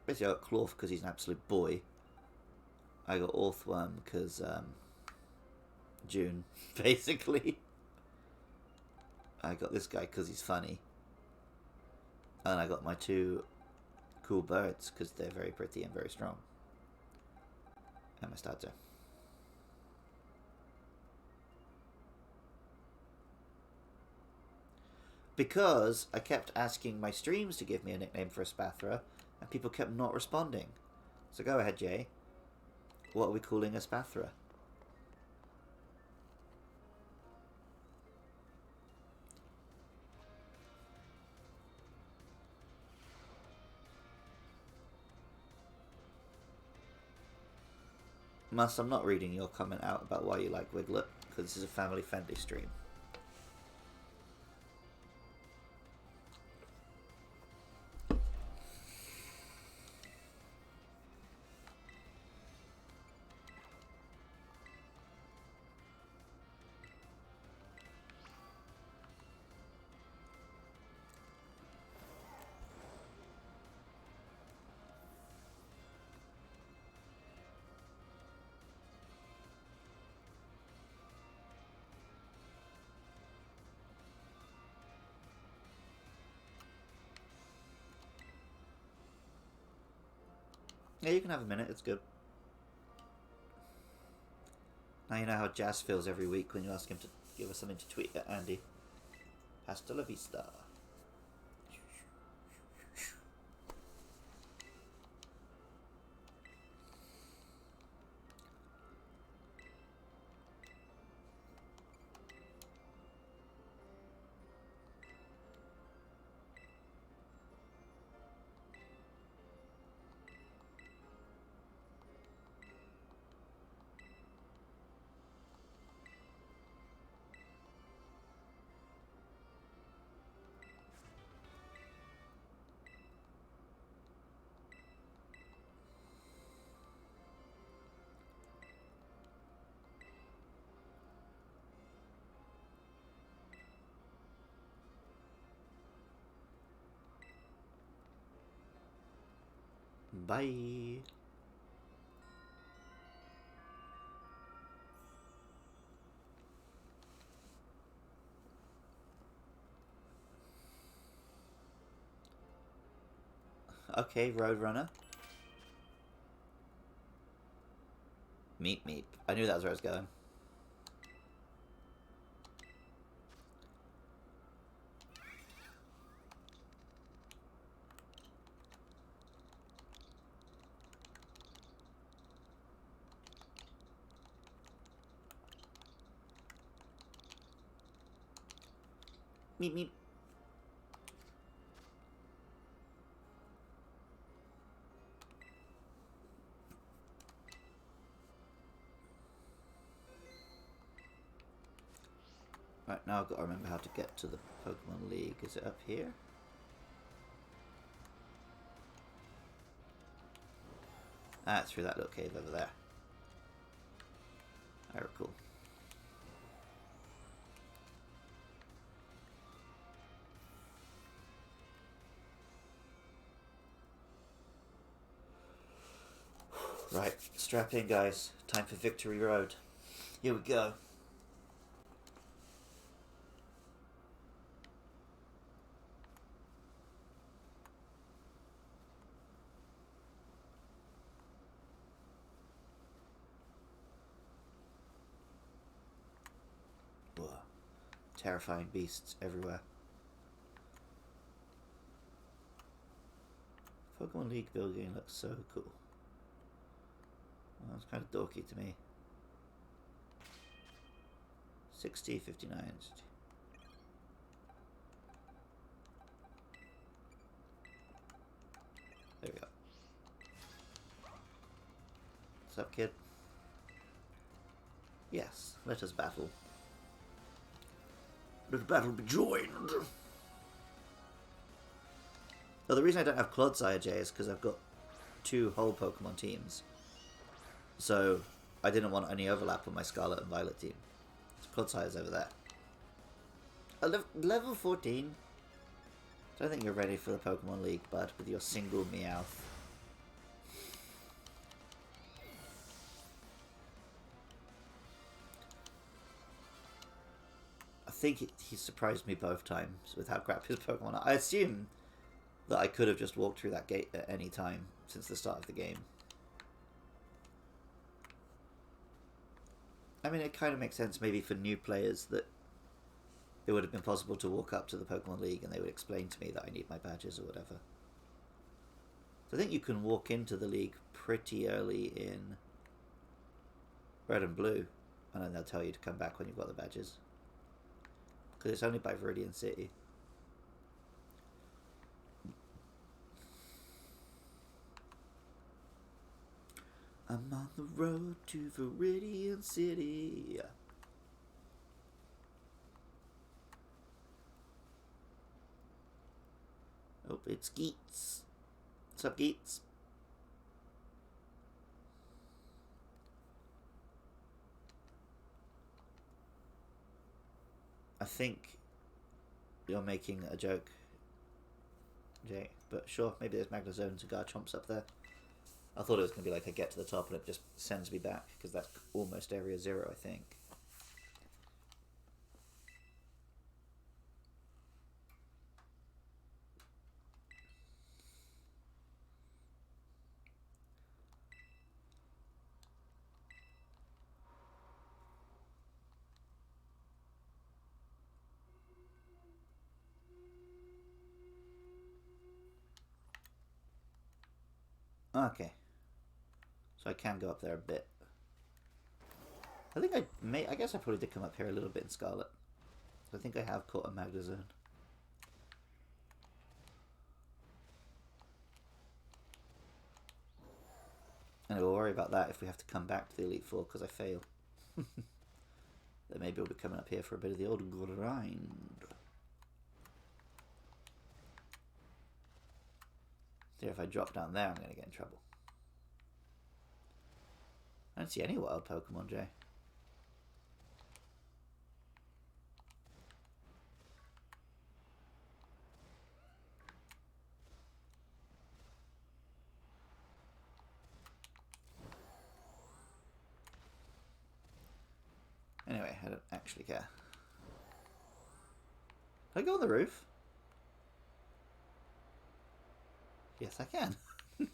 Basically, I got Clorf because he's an absolute boy. I got Orthworm because June, basically. I got this guy because he's funny. And I got my two cool birds because they're very pretty and very strong. And my starter. Because I kept asking my streams to give me a nickname for a Spathra, and people kept not responding. So go ahead, Jay. What are we calling a Spathra? I'm not reading your comment out about why you like Wiglet, because this is a family-friendly stream. Yeah, you can have a minute. It's good. Now you know how Jazz feels every week when you ask him to give us something to tweet at Andy. Hasta la vista. Bye. Okay, Roadrunner. Meep meep. I knew that was where I was going. Meep meep. Right, now I've got to remember how to get to the Pokemon League. Is it up here? Ah, it's through that little cave over there. I recall. Right, strap in, guys. Time for Victory Road. Here we go. Whoa. Terrifying beasts everywhere. Pokemon League building looks so cool. Well, it's kind of dorky to me. 60, 59. There we go. What's up, kid? Yes, let us battle. Let battle be joined. Well, the reason I don't have Clodsire J is because I've got 2 whole Pokemon teams. So I didn't want any overlap on my Scarlet and Violet team. So Clodsire's over there. Level 14? I don't think you're ready for the Pokemon League, bud, with your single Meowth. I think he surprised me both times with how crap his Pokemon are. I assume that I could have just walked through that gate at any time since the start of the game. I mean, it kind of makes sense maybe for new players that it would have been possible to walk up to the Pokemon League and they would explain to me that I need my badges or whatever. So I think you can walk into the league pretty early in Red and Blue, and then they'll tell you to come back when you've got the badges. Because it's only by Viridian City. I'm on the road to Viridian City. Oh, it's Geets. What's up, Geets? I think you're making a joke, Jay, but sure, maybe there's Magnezones and Garchomps up there. I thought it was going to be like I get to the top and it just sends me back, because that's almost Area 0, I think. Okay. So I can go up there a bit. I think I guess I probably did come up here a little bit in Scarlet. I think I have caught a Magnezone. And we'll worry about that if we have to come back to the Elite Four because I fail. Then maybe we'll be coming up here for a bit of the old grind. See, if I drop down there, I'm going to get in trouble. I don't see any wild Pokemon, Jay. Anyway, I don't actually care. Can I go on the roof? Yes, I can. Can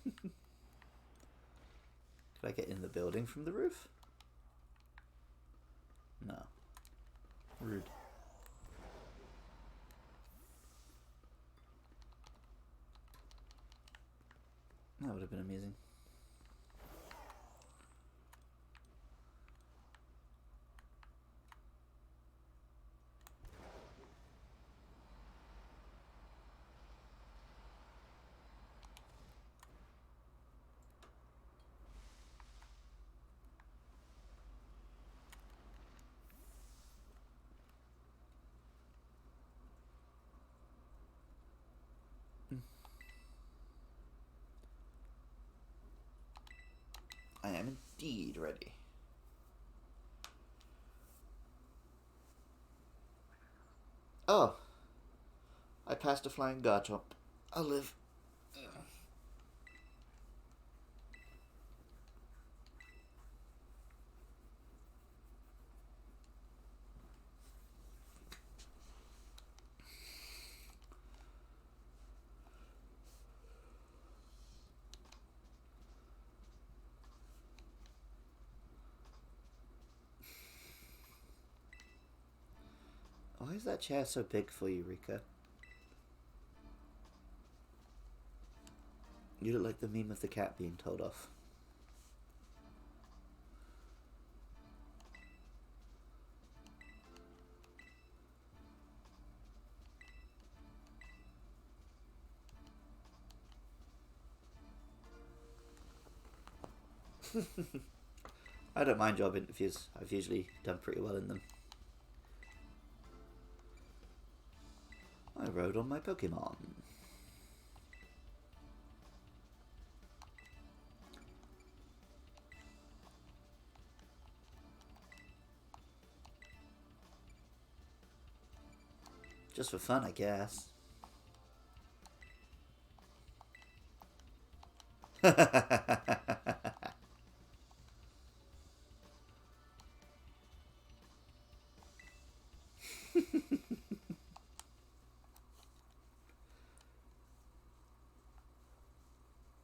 I get in the building from the roof? No. Rude. That would have been amusing. I am indeed ready. Oh, I passed a flying Garchomp. I'll live. Why is that chair so big for you, Rika? You look like the meme of the cat being told off. I don't mind job interviews. I've usually done pretty well in them. I rode on my Pokémon. Just for fun, I guess.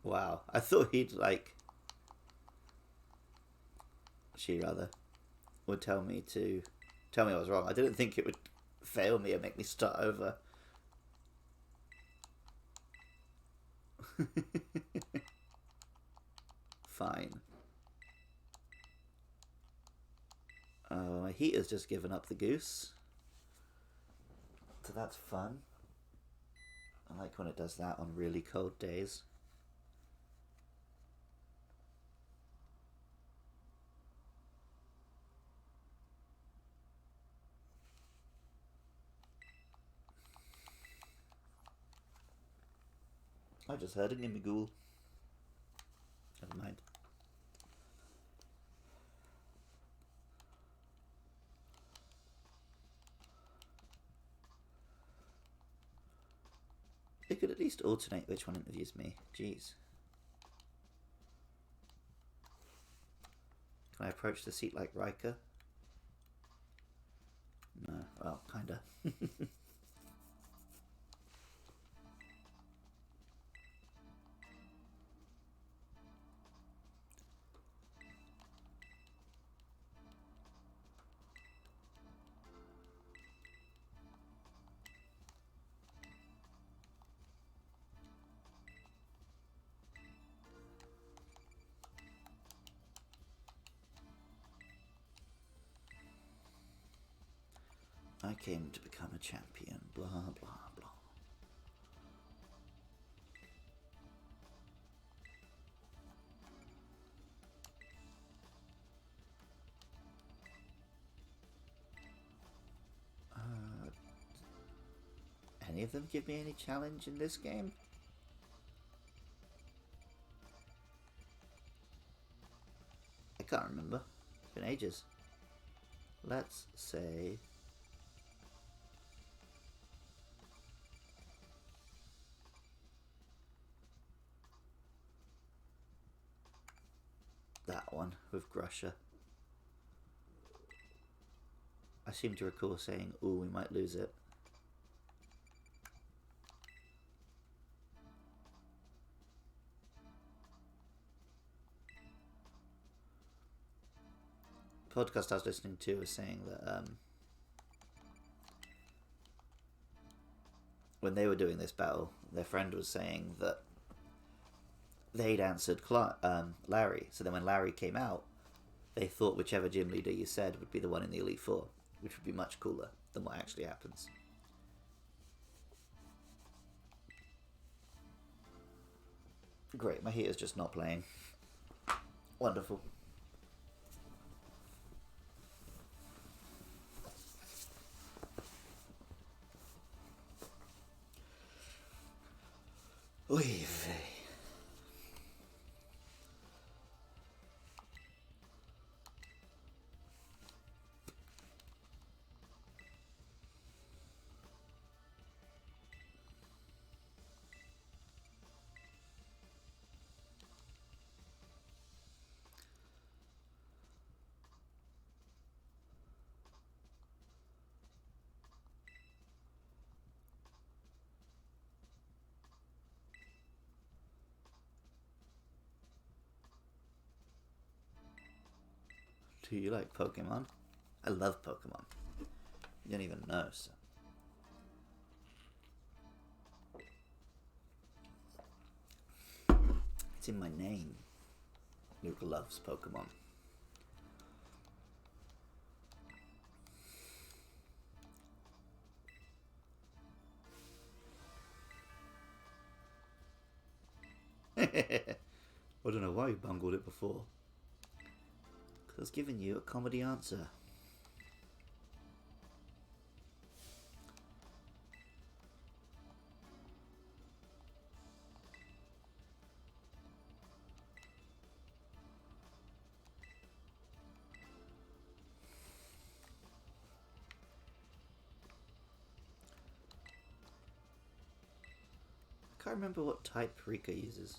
Wow, I thought he'd like... She rather would tell me I was wrong. I didn't think it would fail me and make me start over. Fine. My heat has just given up the goose. So that's fun. I like when it does that on really cold days. I just heard a Nimigool. Never mind. They could at least alternate which one interviews me. Jeez. Can I approach the seat like Riker? No. Well, kinda. I came to become a champion, blah, blah, blah. Any of them give me any challenge in this game? I can't remember. It's been ages. Let's say... that one with Grusha. I seem to recall saying, ooh, we might lose it. The podcast I was listening to was saying that when they were doing this battle, their friend was saying that they'd answered Larry. So then when Larry came out, they thought whichever gym leader you said would be the one in the Elite Four, which would be much cooler than what actually happens. Great, my heater's just not playing. Wonderful. Oy vey. Do you like Pokemon? I love Pokemon. You don't even know, so. It's in my name. Luke loves Pokemon. I don't know why you bungled it before. Because I was giving you a comedy answer. I can't remember what type Rika uses.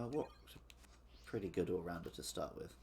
What was a pretty good all-rounder to start with.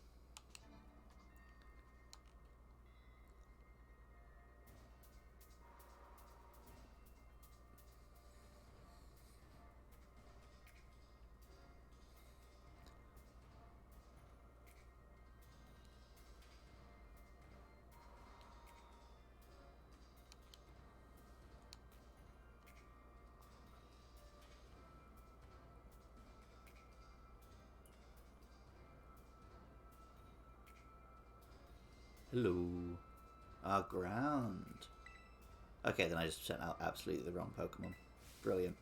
Hello. Our ground. Okay, then I just sent out absolutely the wrong Pokemon. Brilliant.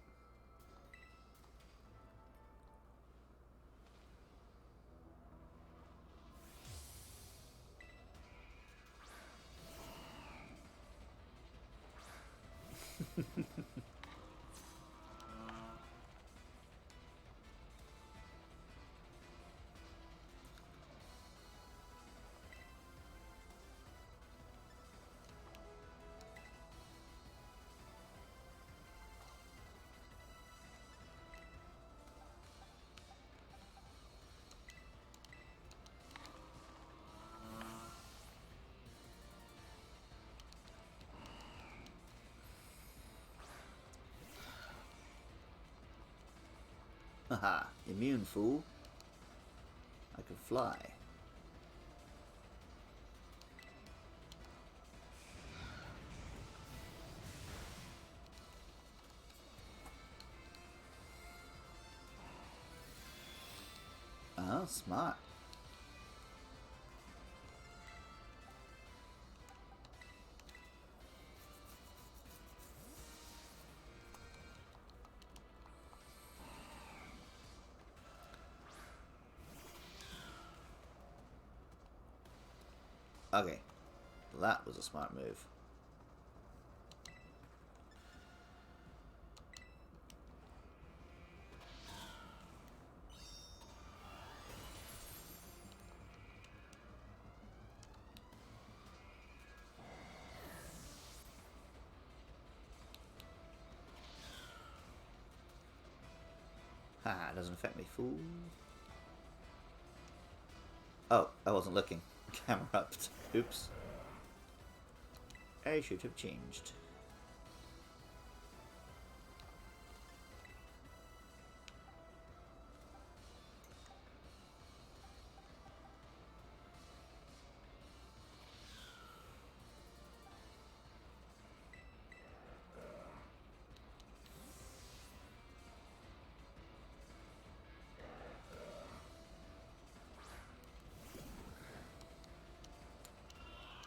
Haha, immune fool. fly. Oh, smart. Okay, that was a smart move. Haha, doesn't affect me, fool. Oh, I wasn't looking. Camera up. Oops. I should have changed.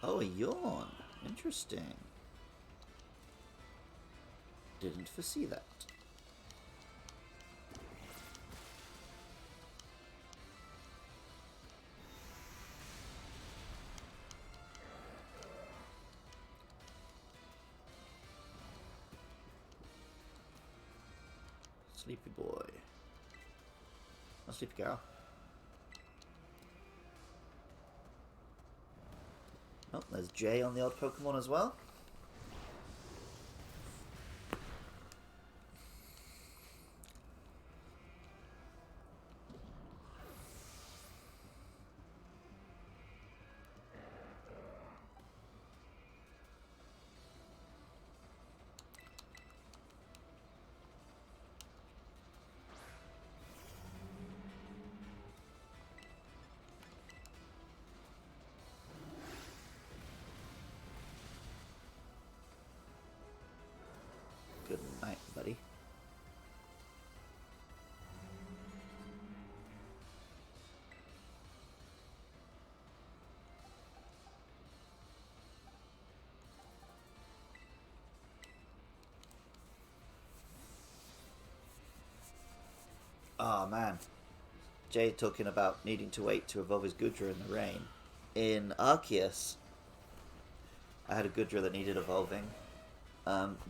Oh, a yawn. Interesting. Didn't foresee that. Sleepy boy. Oh, sleepy girl. Oh, there's Jay on the odd Pokemon as well. Good night, buddy. Oh man. Jay talking about needing to wait to evolve his Goodra in the rain. In Arceus, I had a Goodra that needed evolving.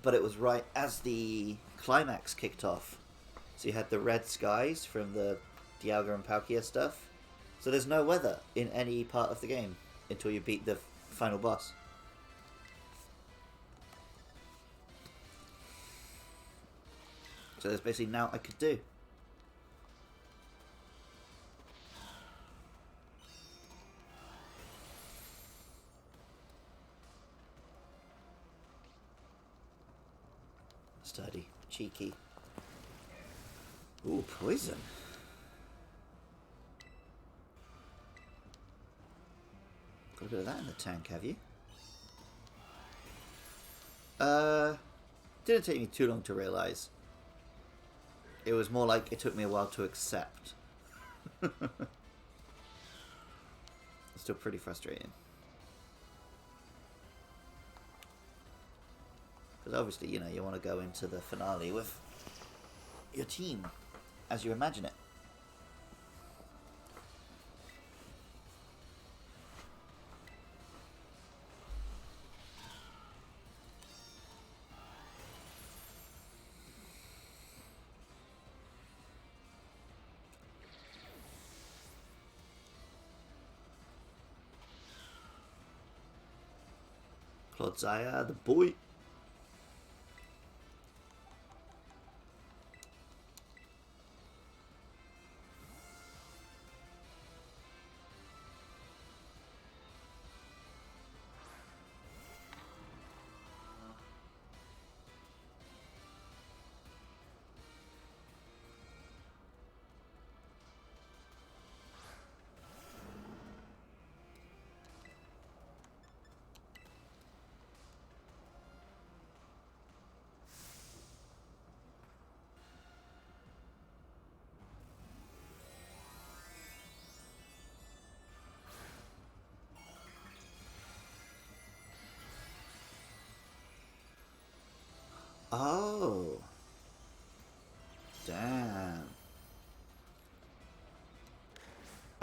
But it was right as the climax kicked off. So you had the red skies from the Dialga and Palkia stuff. So there's no weather in any part of the game until you beat the final boss. So there's basically now I could do. Sturdy. Cheeky. Ooh, poison. Got a bit of that in the tank, have you? Didn't take me too long to realise. It was more like it took me a while to accept. It's still pretty frustrating. Because obviously, you know, you want to go into the finale with your team as you imagine it. Clodzaya, the boy.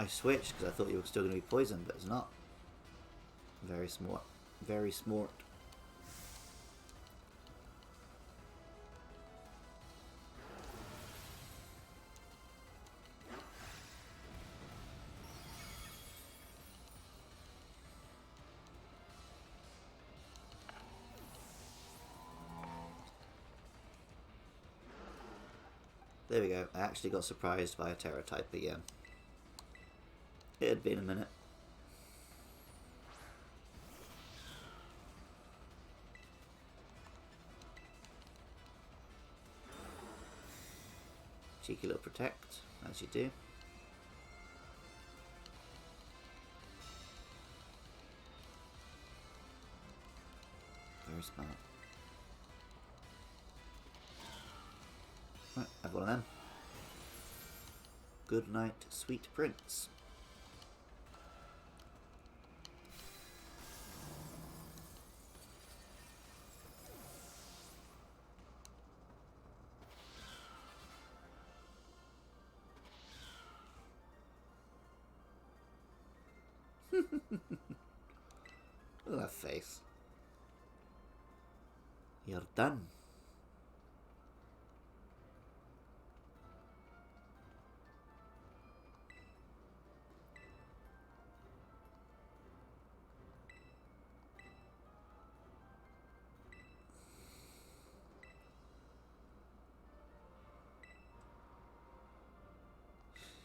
I switched because I thought you were still going to be poisoned, but it's not. Very smart. Very smart. There we go. I actually got surprised by a Terror type again. It had been a minute. Cheeky little protect, as you do. Very smart. Right, have one of them. Good night, sweet prince. Look at that face. You're done.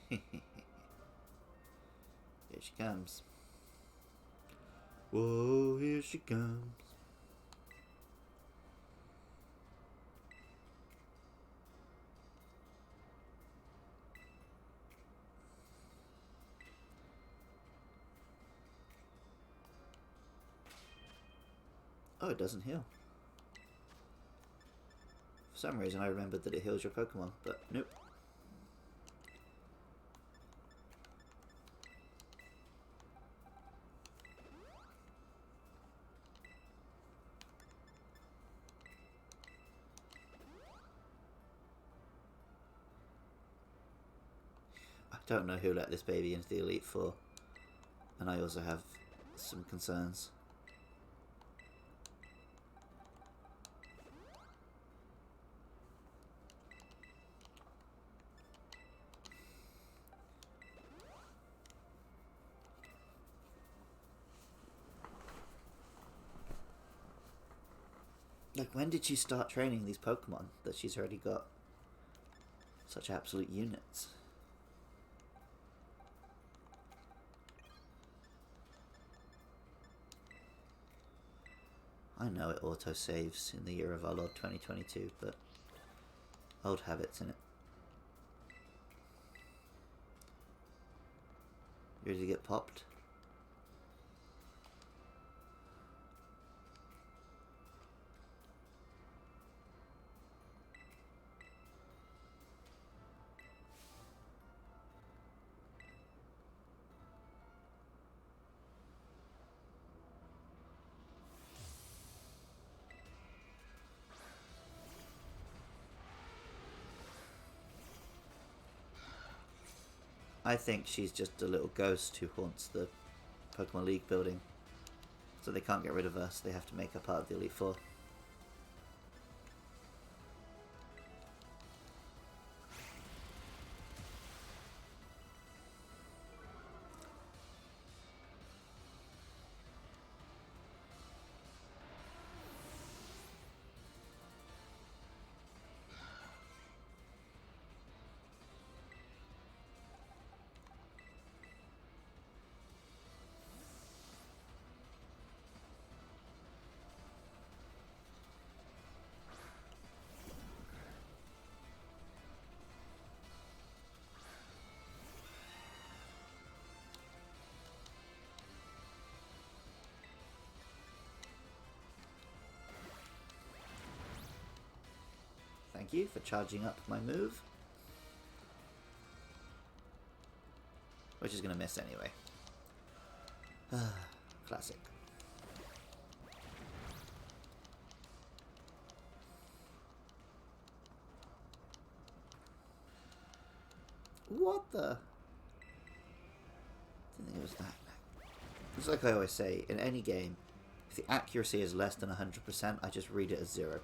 Here she comes. Whoa, here she comes. Oh, it doesn't heal. For some reason I remembered that it heals your Pokemon, but nope. I don't know who let this baby into the Elite Four, and I also have some concerns. Like, when did she start training these Pokemon that she's already got such absolute units? I know it auto-saves in the year of our Lord 2022, but old habits, innit? You ready to get popped? I think she's just a little ghost who haunts the Pokemon League building. So they can't get rid of her, so they have to make her part of the Elite Four. Thank you for charging up my move. Which is going to miss anyway. Classic. What the? was that? It's like I always say, in any game, if the accuracy is less than 100%, I just read it as 0%.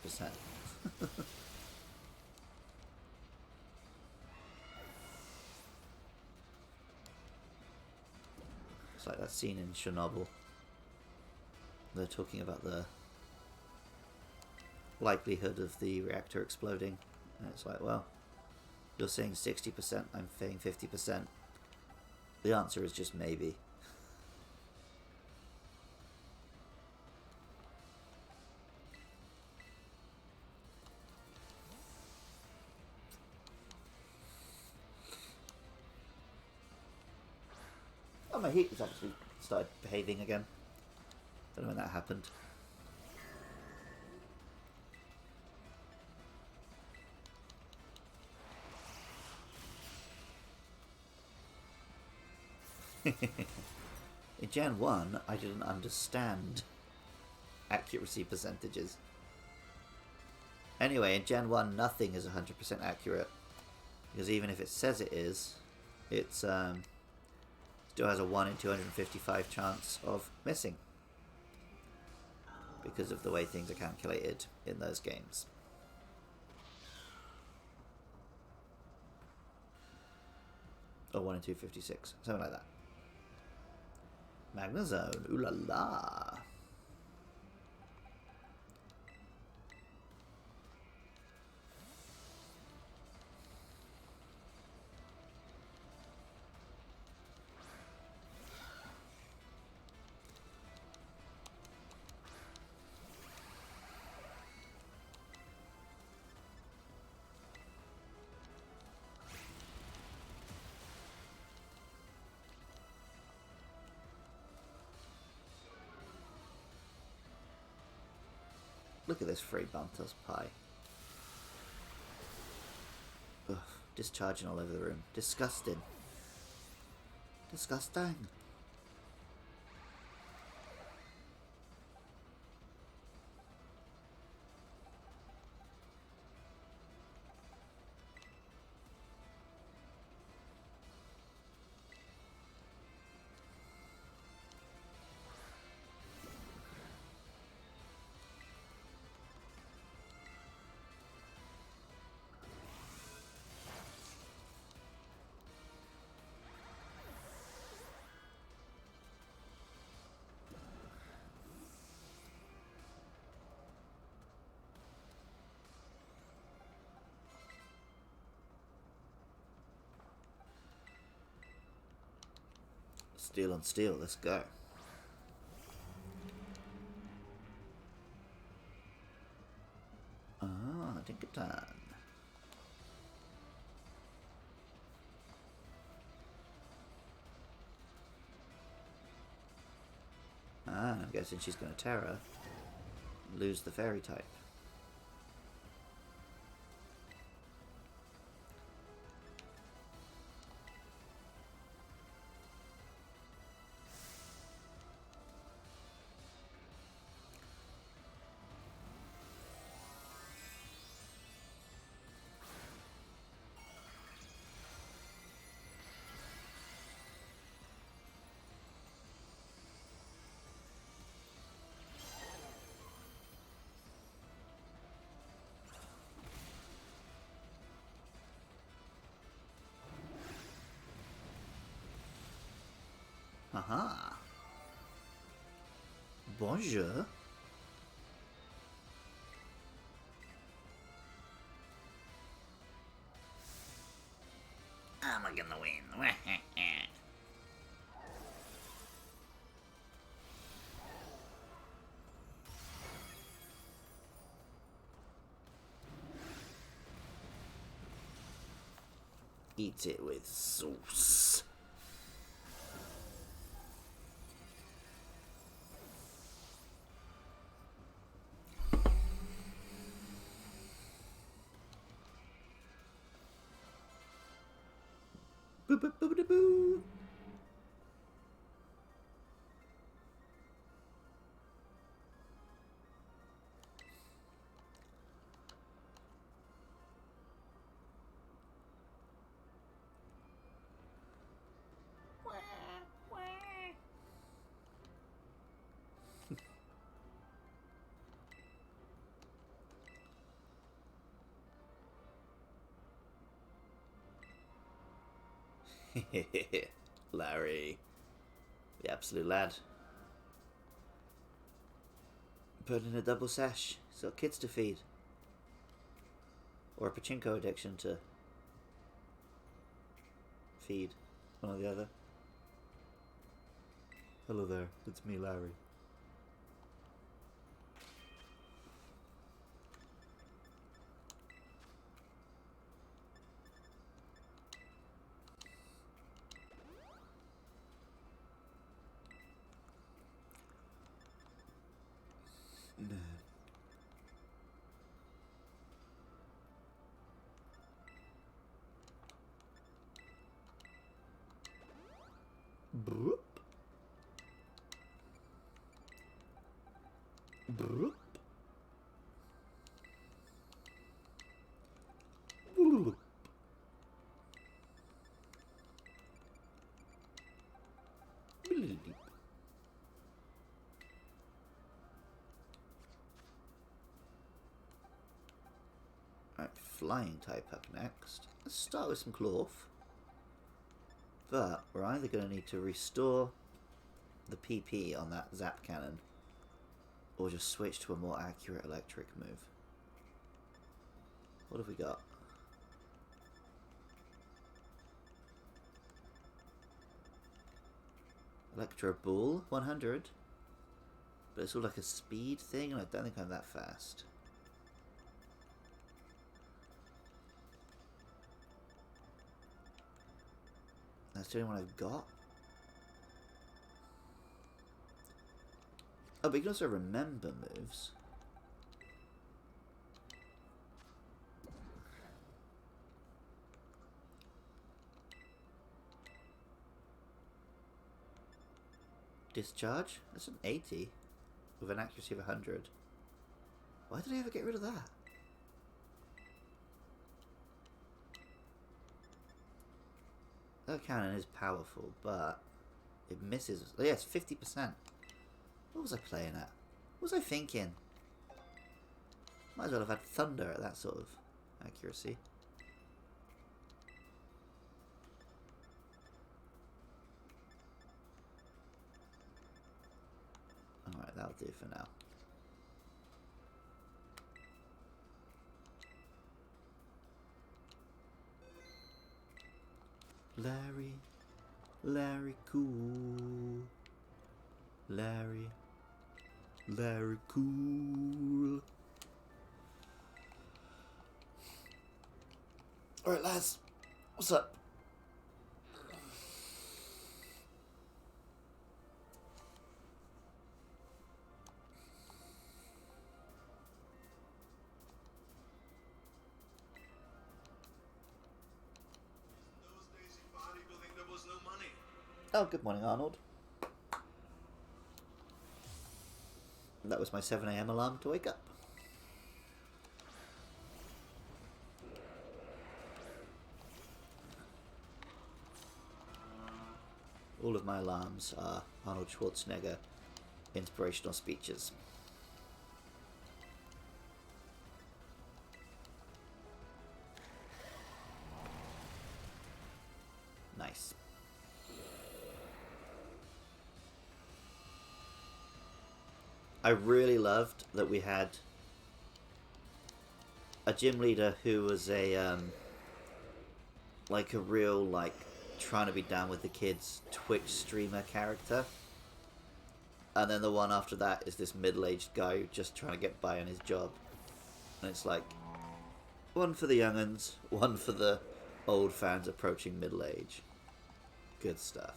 It's like that scene in Chernobyl. They're talking about the likelihood of the reactor exploding. And it's like, well, you're saying 60%, I'm saying 50%. The answer is just maybe. Oh, my heat has actually started behaving again. Don't know when that happened. In Gen 1, I didn't understand accuracy percentages. Anyway, in Gen 1, nothing is 100% accurate. Because even if it says it is, it's still has a 1 in 255 chance of missing. Because of the way things are calculated in those games. Or 1 in 256, something like that. Magna Zone, ooh la la. Look at this free Bantos pie. Ugh, discharging all over the room. Disgusting. Disgusting. Steel on steel, let's go. Ah, Dinkerton. Ah, I'm guessing she's going to Terra. Lose the fairy type. Aha. Bonjour. I'm gonna win. Eat it with sauce. Boo boo boo boo boo. Larry. The absolute lad. Put in a double sash. He's got kids to feed. Or a pachinko addiction to feed. One or the other. Hello there, it's me, Larry. No. Broop. Broop. Broop. Bloop. Alright, flying type up next. Let's start with some cloth. But we're either going to need to restore the PP on that zap cannon, or just switch to a more accurate electric move. What have we got? Electro Ball, 100. But it's all like a speed thing, and I don't think I'm that fast. That's the only one I've got. Oh, but you can also remember moves. Discharge? That's an 80 with an accuracy of 100. Why did I ever get rid of that? That cannon is powerful, but it misses. Oh, yeah, it's 50%. What was I playing at? What was I thinking? Might as well have had thunder at that sort of accuracy. Alright, that'll do for now. Larry, Larry cool. Larry, Larry cool. Alright lads, what's up? Oh, good morning, Arnold. That was my 7 AM alarm to wake up. All of my alarms are Arnold Schwarzenegger inspirational speeches. Nice. I really loved that we had a gym leader who was a like a real like trying to be down with the kids Twitch streamer character, and then the one after that is this middle-aged guy just trying to get by on his job, and it's like one for the young'uns, one for the old fans approaching middle age. Good stuff.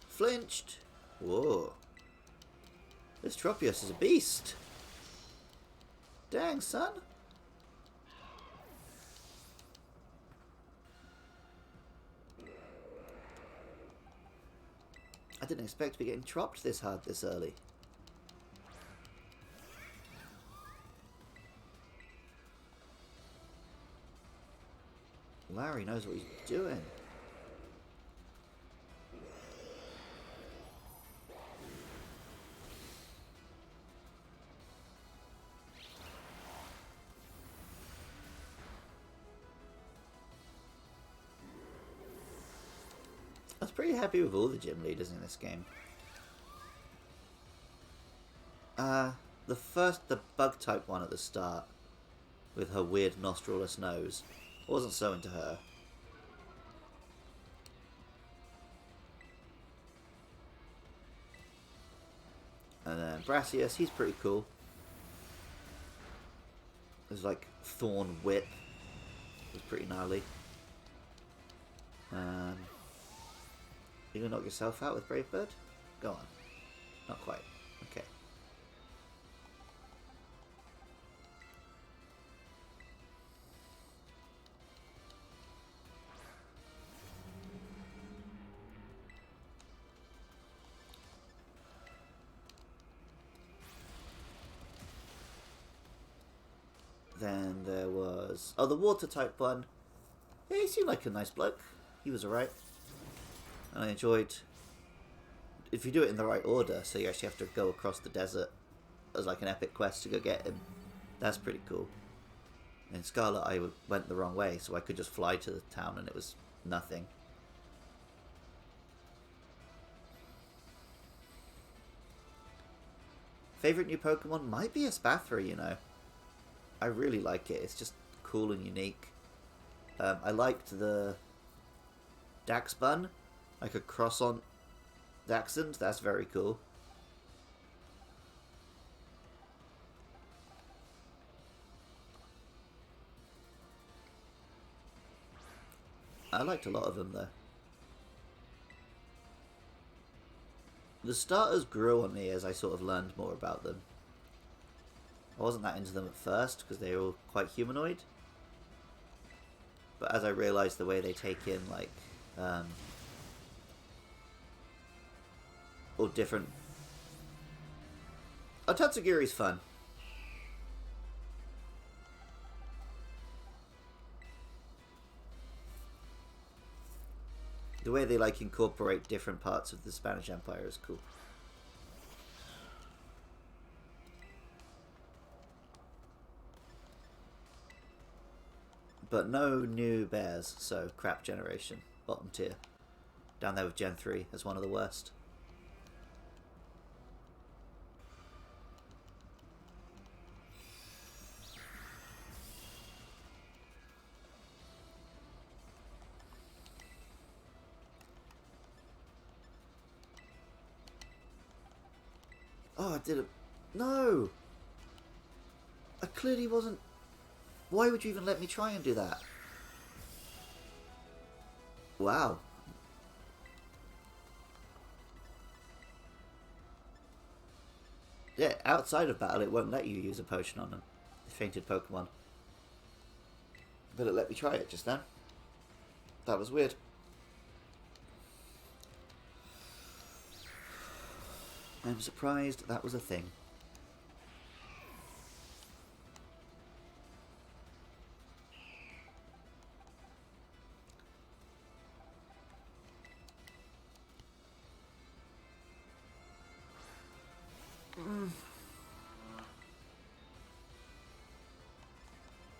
Flinched. Whoa. This Tropius is a beast. Dang, son. I didn't expect to be getting tropped this hard this early. Larry knows what he's doing. I was pretty happy with all the gym leaders in this game. The bug type one at the start, with her weird nostrilless nose, I wasn't so into her. And then Brassius, he's pretty cool. There's like Thorn Whip. It's pretty gnarly. You gonna knock yourself out with Brave Bird? Go on. Not quite. Okay. Then there was... Oh, the water type one. Yeah, he seemed like a nice bloke. He was alright. And I enjoyed... If you do it in the right order, so you actually have to go across the desert as like an epic quest to go get him. That's pretty cool. In Scarlet, I went the wrong way, so I could just fly to the town and it was nothing. Favorite new Pokemon might be a Spathra, you know. I really like it. It's just cool and unique. I liked the Dax Bun, like a cross on Dachshund. That's very cool. I liked a lot of them though. The starters grew on me as I sort of learned more about them. I wasn't that into them at first because they were all quite humanoid. But as I realised the way they take in like all different... Oh, Tatsugiri's fun. The way they like incorporate different parts of the Spanish Empire is cool. But no new bears, so crap generation, bottom tier. Down there with Gen 3 as one of the worst. Oh, I did it. No! I clearly wasn't... Why would you even let me try and do that? Wow. Yeah, outside of battle it won't let you use a potion on them. The fainted Pokemon. But it let me try it just then. That was weird. I'm surprised that was a thing.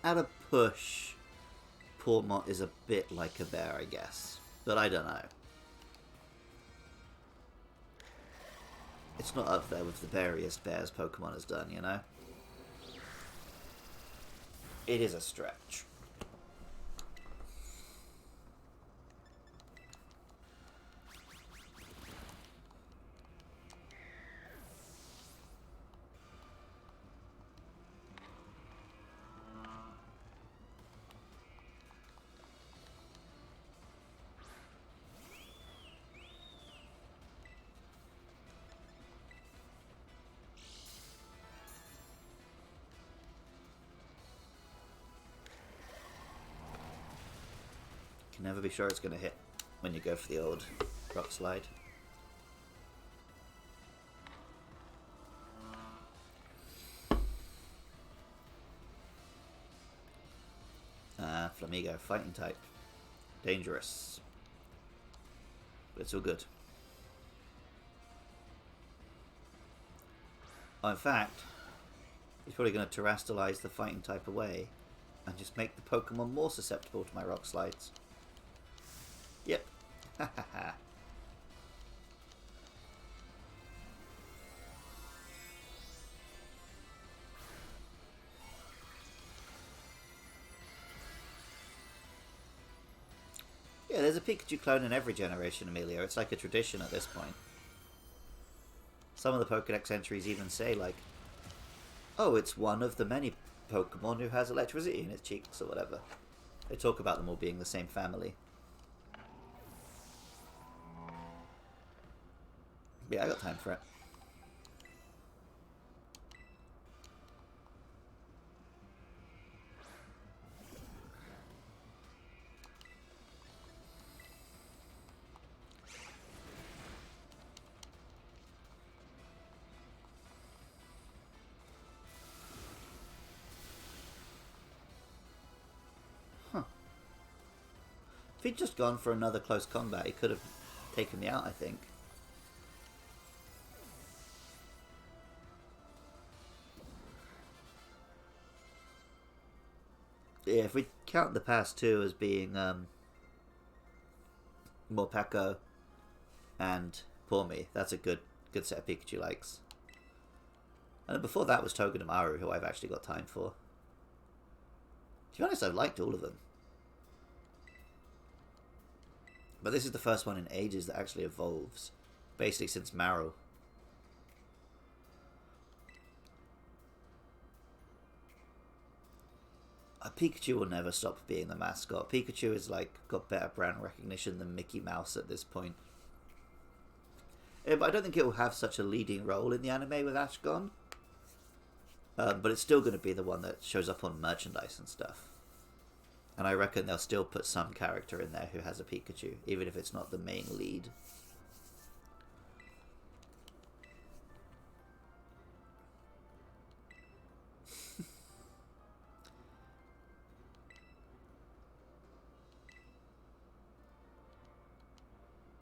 At a push, Portmont is a bit like a bear, I guess. But I don't know. It's not up there with the beariest bears Pokemon has done, you know? It is a stretch. Can never be sure it's going to hit when you go for the old rock slide. Flamigo, fighting type. Dangerous. But it's all good. Oh, in fact, he's probably going to terrestrialize the fighting type away and just make the Pokemon more susceptible to my rock slides. Yep. Ha ha ha. there's a Pikachu clone in every generation, Emilio. It's like a tradition at this point. Some of the Pokédex entries even say, like, oh, it's one of the many Pokemon who has electricity in its cheeks, or whatever. They talk about them all being the same family. Yeah, I got time for it. Huh. If he'd just gone for another close combat, he could have taken me out, I think. Yeah, if we count the past two as being Morpeko and Pormy, that's a good set of Pikachu likes. And then before that was Togedemaru, who I've actually got time for. To be honest, I've liked all of them. But this is the first one in ages that actually evolves. Basically since Marrow. Pikachu will never stop being the mascot. Pikachu is like got better brand recognition than Mickey Mouse at this point. But I don't think it will have such a leading role in the anime with Ash gone. But it's still going to be the one that shows up on merchandise and stuff. And I reckon they'll still put some character in there who has a Pikachu, even if it's not the main lead.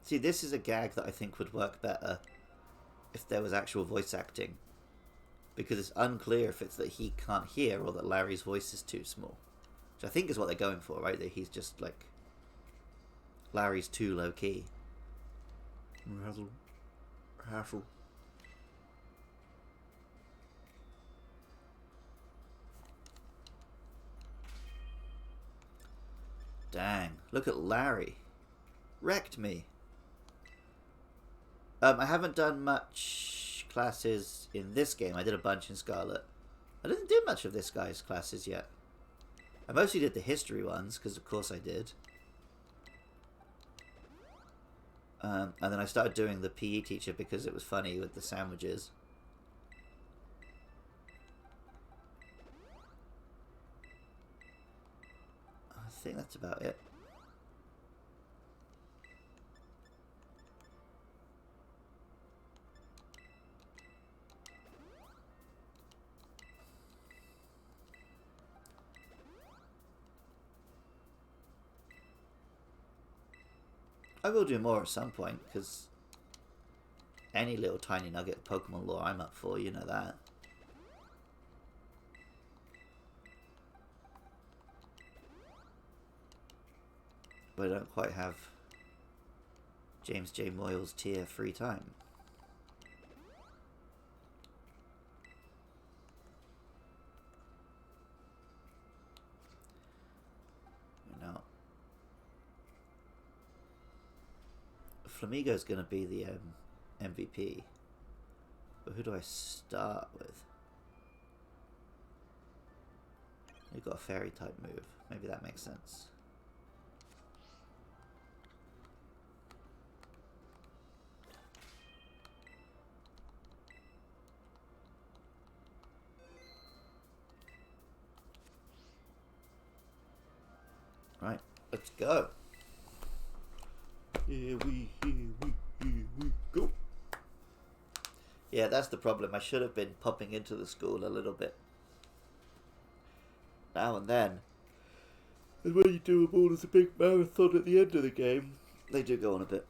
See, this is a gag that I think would work better if there was actual voice acting. Because it's unclear if it's that he can't hear or that Larry's voice is too small. Which I think is what they're going for, right? That he's just like... Larry's too low-key. Hassle. Dang, look at Larry. Wrecked me. I haven't done much classes in this game. I did a bunch in Scarlet. I didn't do much of this guy's classes yet. I mostly did the history ones, because of course I did. And then I started doing the PE teacher because it was funny with the sandwiches. I think that's about it. I will do more at some point, because any little tiny nugget of Pokemon lore I'm up for, you know that. But I don't quite have James J. Moyle's tier free time. Flamigo's going to be the MVP. But who do I start with? You've got a fairy type move. Maybe that makes sense. Right, let's go. Here we go. Yeah, that's the problem. I should have been popping into the school a little bit now and then. And when you do them all as a big marathon at the end of the game, they do go on a bit.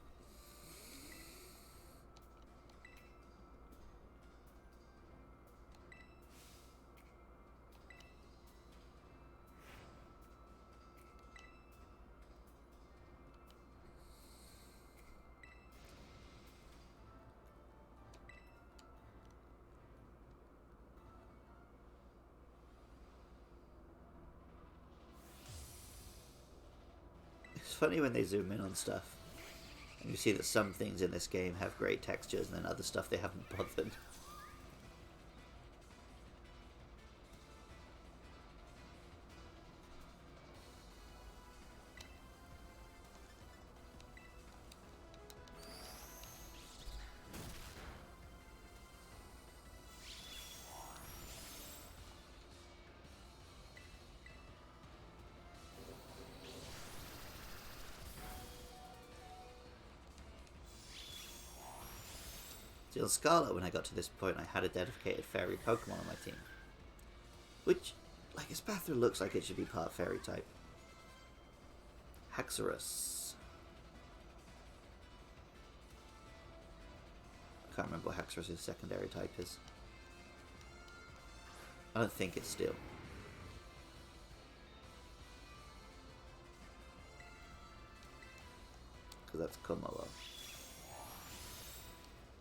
funny when they zoom in on stuff. And you see that some things in this game have great textures and then other stuff they haven't bothered. On Scarlet, when I got to this point, I had a dedicated fairy Pokemon on my team. Which, like, Espathra looks like it should be part fairy type. Haxorus. I can't remember what Haxorus' secondary type is. I don't think it's steel. Because that's Komodo.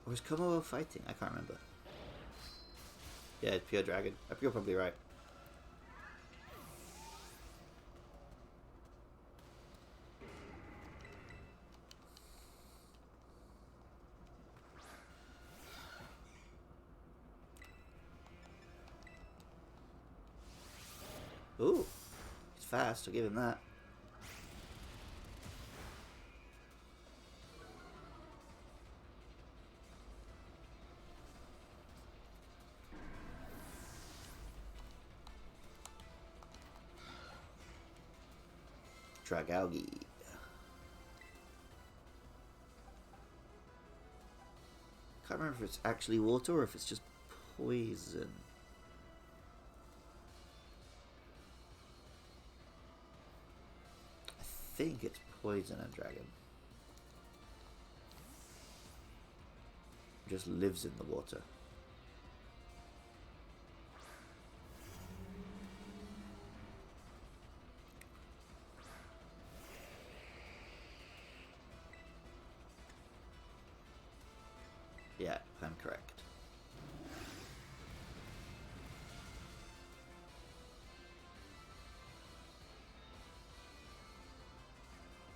Or is Komodo fighting? I can't remember. Yeah, it's pure dragon. You're probably right. Ooh, he's fast. I'll give him that. Dragalge. Can't remember if it's actually water or if it's just poison. I think it's poison and dragon. It just lives in the water. Yeah, I'm correct.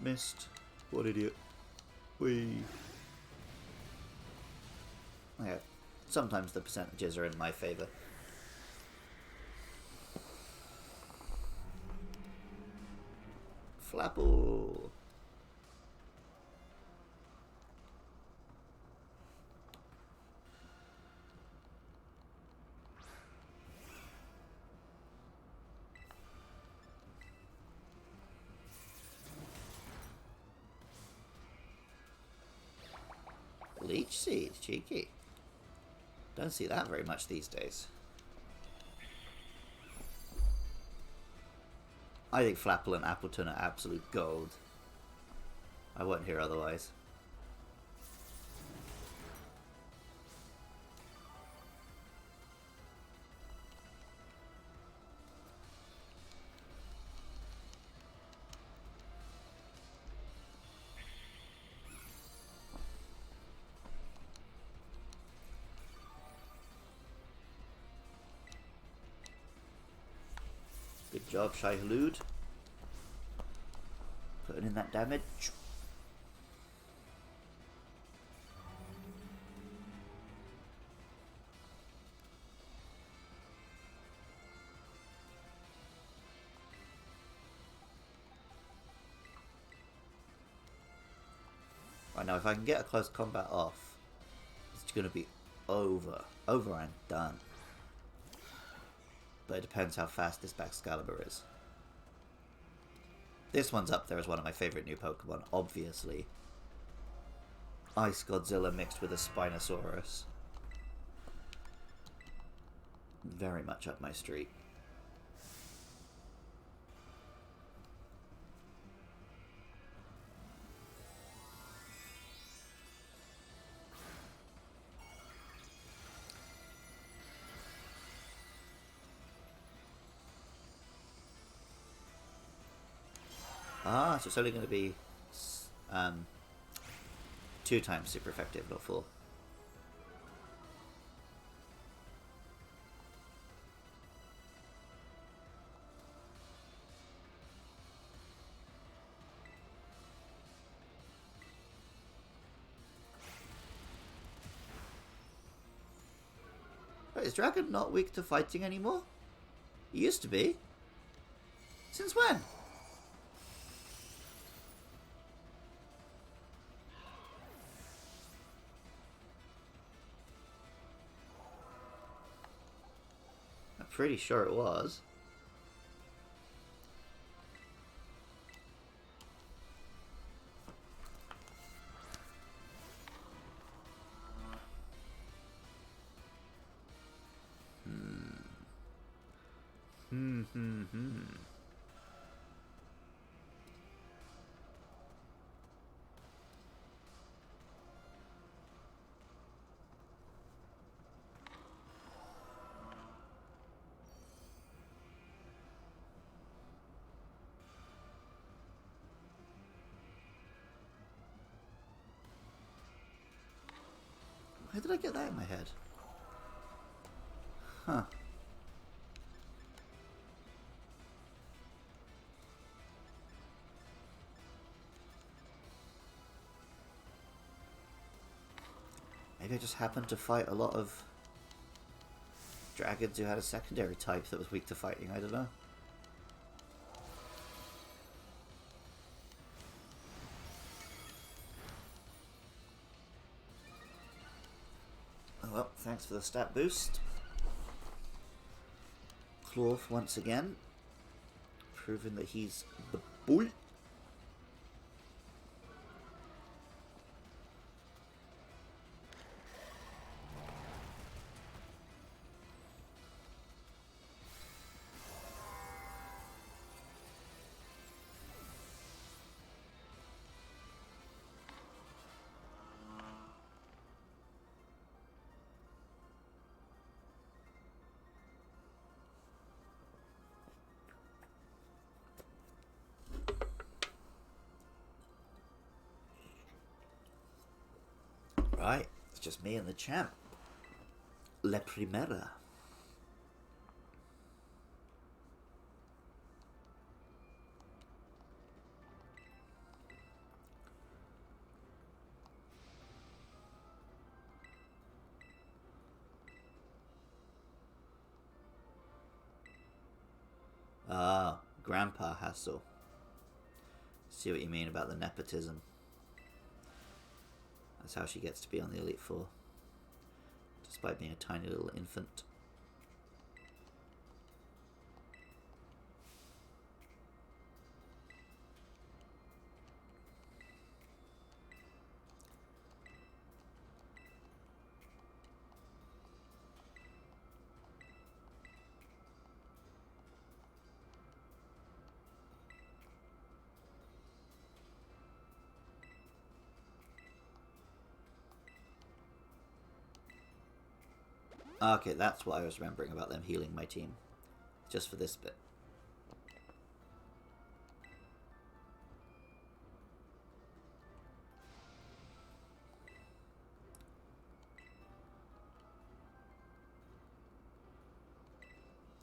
Missed. What idiot. Whee. Yeah, sometimes the percentages are in my favour. Flapple. Leech Seed, cheeky. Don't see that very much these days. I think Flapple and Appleton are absolute gold. I won't hear otherwise. Good job, Shai Halud. Putting in that damage. Right, now if I can get a close combat off, it's going to be over. Over and done. But it depends how fast this Baxcalibur is. This one's up there as one of my favourite new Pokemon, obviously. Ice Godzilla mixed with a Spinosaurus. Very much up my street. Ah, so it's only going to be 2 times super effective, not 4. Wait, is Dragon not weak to fighting anymore? He used to be. Since when? I'm pretty sure it was. How did I get that in my head? Huh. Maybe I just happened to fight a lot of dragons who had a secondary type that was weak to fighting. I don't know. Oh well, thanks for the stat boost. Clorf once again, proving that he's the boy. Right, it's just me and the champ. La Primera. Ah, Grandpa Hassel. See what you mean about the nepotism. That's how she gets to be on the Elite Four, despite being a tiny little infant. Okay, that's what I was remembering about them healing my team. Just for this bit.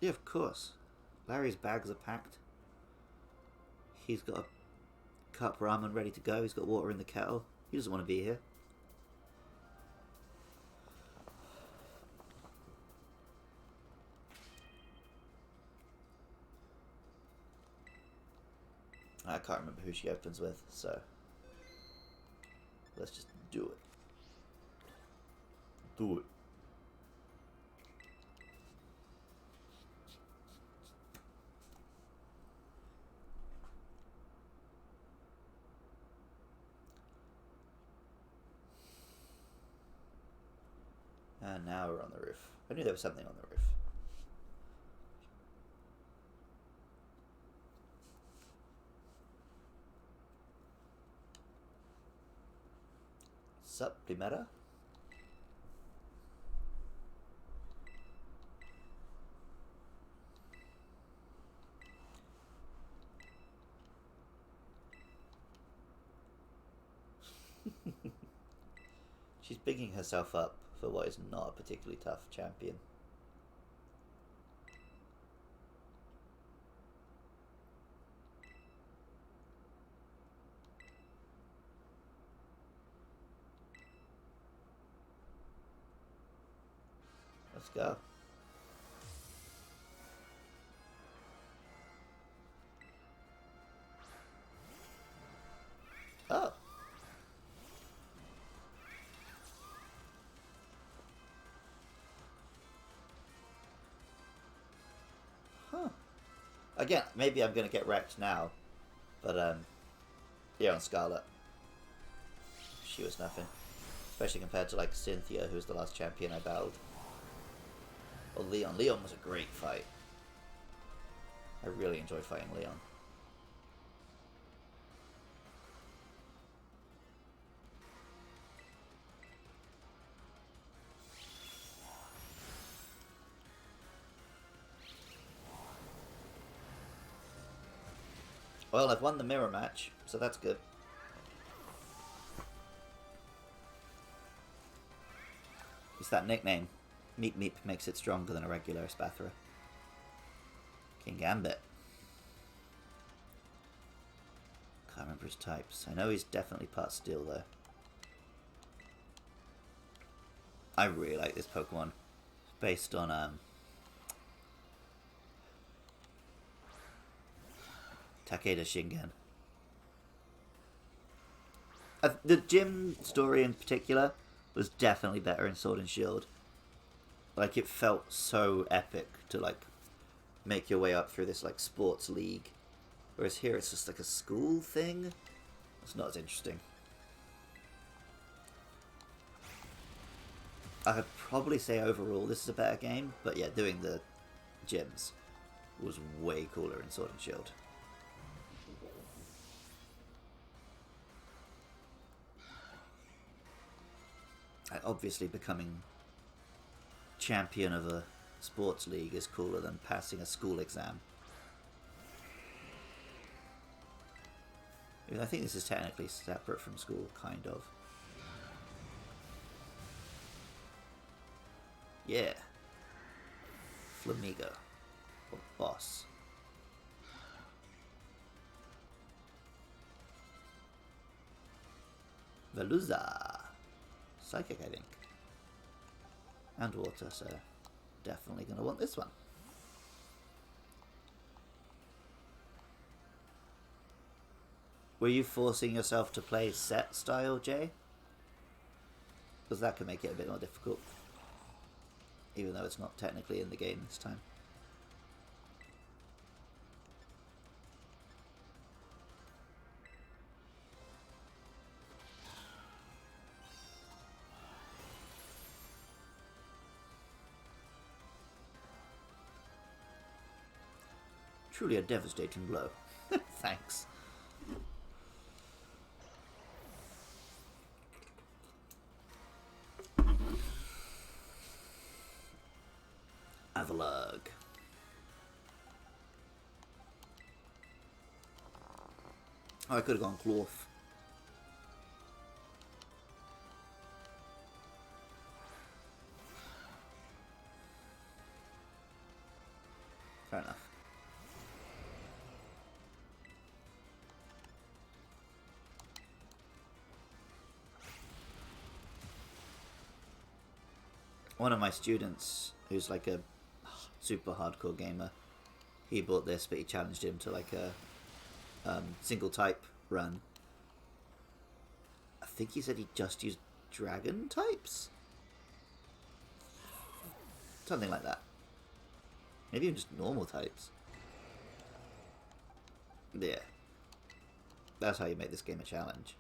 Yeah, of course. Larry's bags are packed. He's got a cup ramen ready to go. He's got water in the kettle. He doesn't want to be here. I can't remember who she opens with, so let's just do it. Do it. And now we're on the roof. I knew there was something on the roof. Sup, Primera? She's bigging herself up for what is not a particularly tough champion. Let's go. Oh. Huh. Again, maybe I'm going to get wrecked now. But, yeah, on Scarlet, she was nothing. Especially compared to, like, Cynthia, who was the last champion I battled. Or Leon. Leon was a great fight. I really enjoyed fighting Leon. Well, I've won the mirror match, so that's good. It's that nickname. Meep Meep makes it stronger than a regular Espathra. King Gambit. Can't remember his types. I know he's definitely part steel though. I really like this Pokemon. It's based on Takeda Shingen. The gym story in particular was definitely better in Sword and Shield. Like, it felt so epic to, like, make your way up through this, like, sports league. Whereas here it's just like a school thing. It's not as interesting. I would probably say overall this is a better game, but yeah, doing the gyms was way cooler in Sword and Shield. And obviously becoming champion of a sports league is cooler than passing a school exam. I think this is technically separate from school, kind of. Yeah. Flamigo. Or boss. Veluza. Psychic, I think. And water, so definitely going to want this one. Were you forcing yourself to play set style, Jay? Because that can make it a bit more difficult. Even though it's not technically in the game this time. Truly a devastating blow. Thanks. Avalugg. Oh, I could have gone Cloth. Fair enough. One of my students, who's like a super hardcore gamer, he bought this, but he challenged him to like a single type run. I think he said he just used dragon types? Something like that. Maybe even just normal types. Yeah. That's how you make this game a challenge.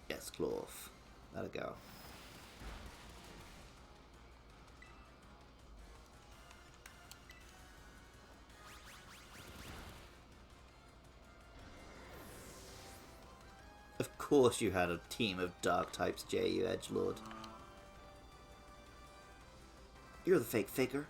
Yes, Cloth. That'll go. Of course you had a team of dark types, Jay, you edgelord. You're the fake faker.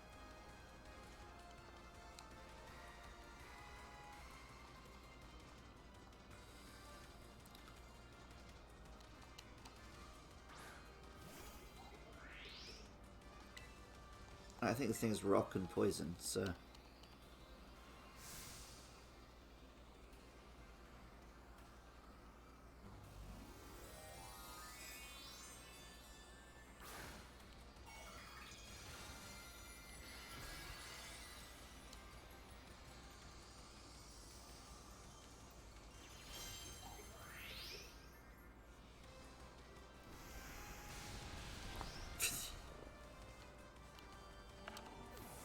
I think this thing is rock and poison, so...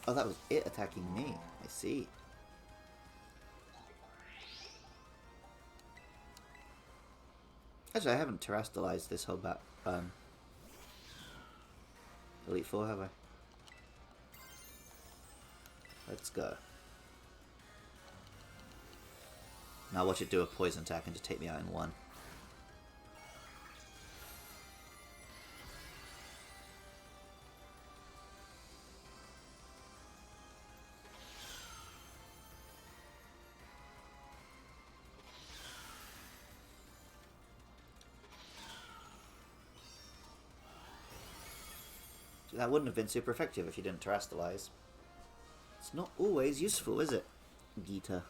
Oh, that was it attacking me. I see. Actually, I haven't terrestrialized this whole Elite Four, have I? Let's go. Now watch it do a poison attack and just take me out in one. That wouldn't have been super effective if you didn't terrestrialize. It's not always useful, is it, Gita?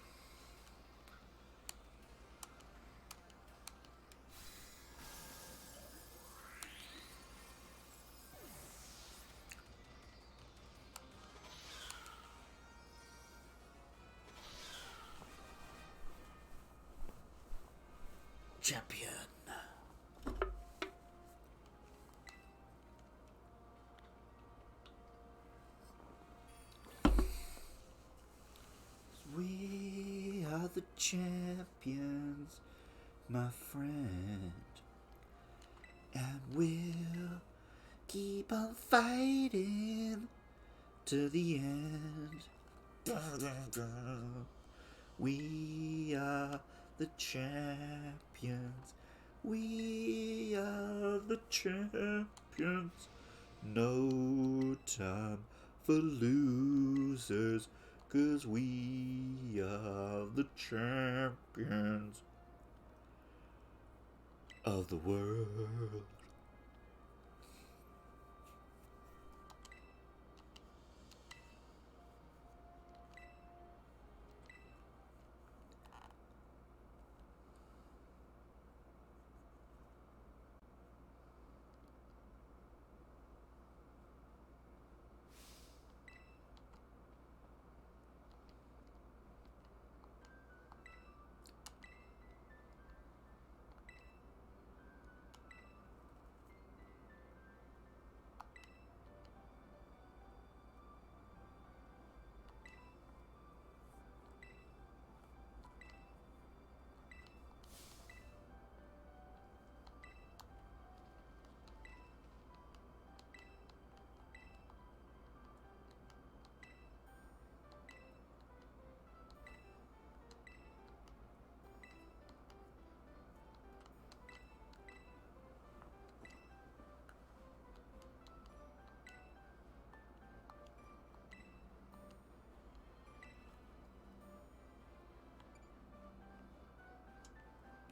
Champion. We are the champions, my friend, and we'll keep on fighting to the end. We are the champions. We are the champions. No time for losers, 'cause we are the champions of the world.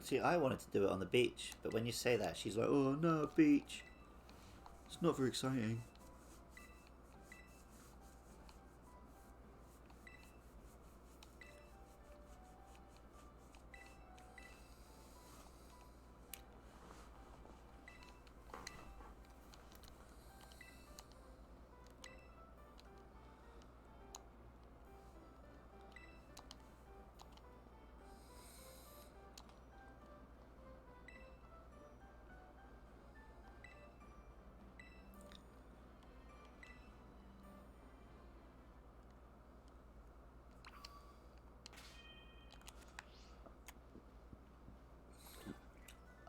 See, I wanted to do it on the beach, but when you say that, she's like, oh no, beach. It's not very exciting.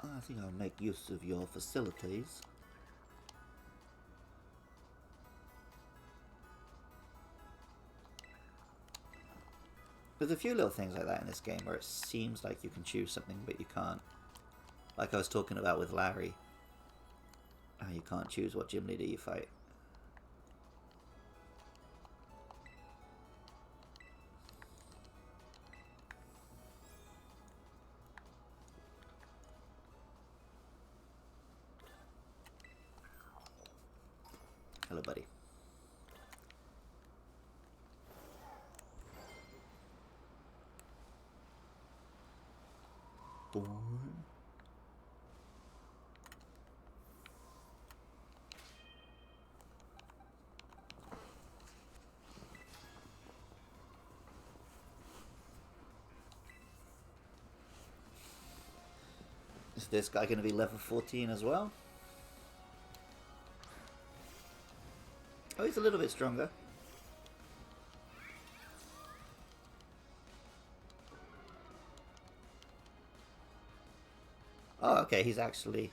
I think I'll make use of your facilities. There's a few little things like that in this game where it seems like you can choose something but you can't. Like I was talking about with Larry. How you can't choose what gym leader you fight. Hello, buddy. Boom. Is this guy going to be level 14 as well? Oh, he's a little bit stronger. Oh, okay, he's actually...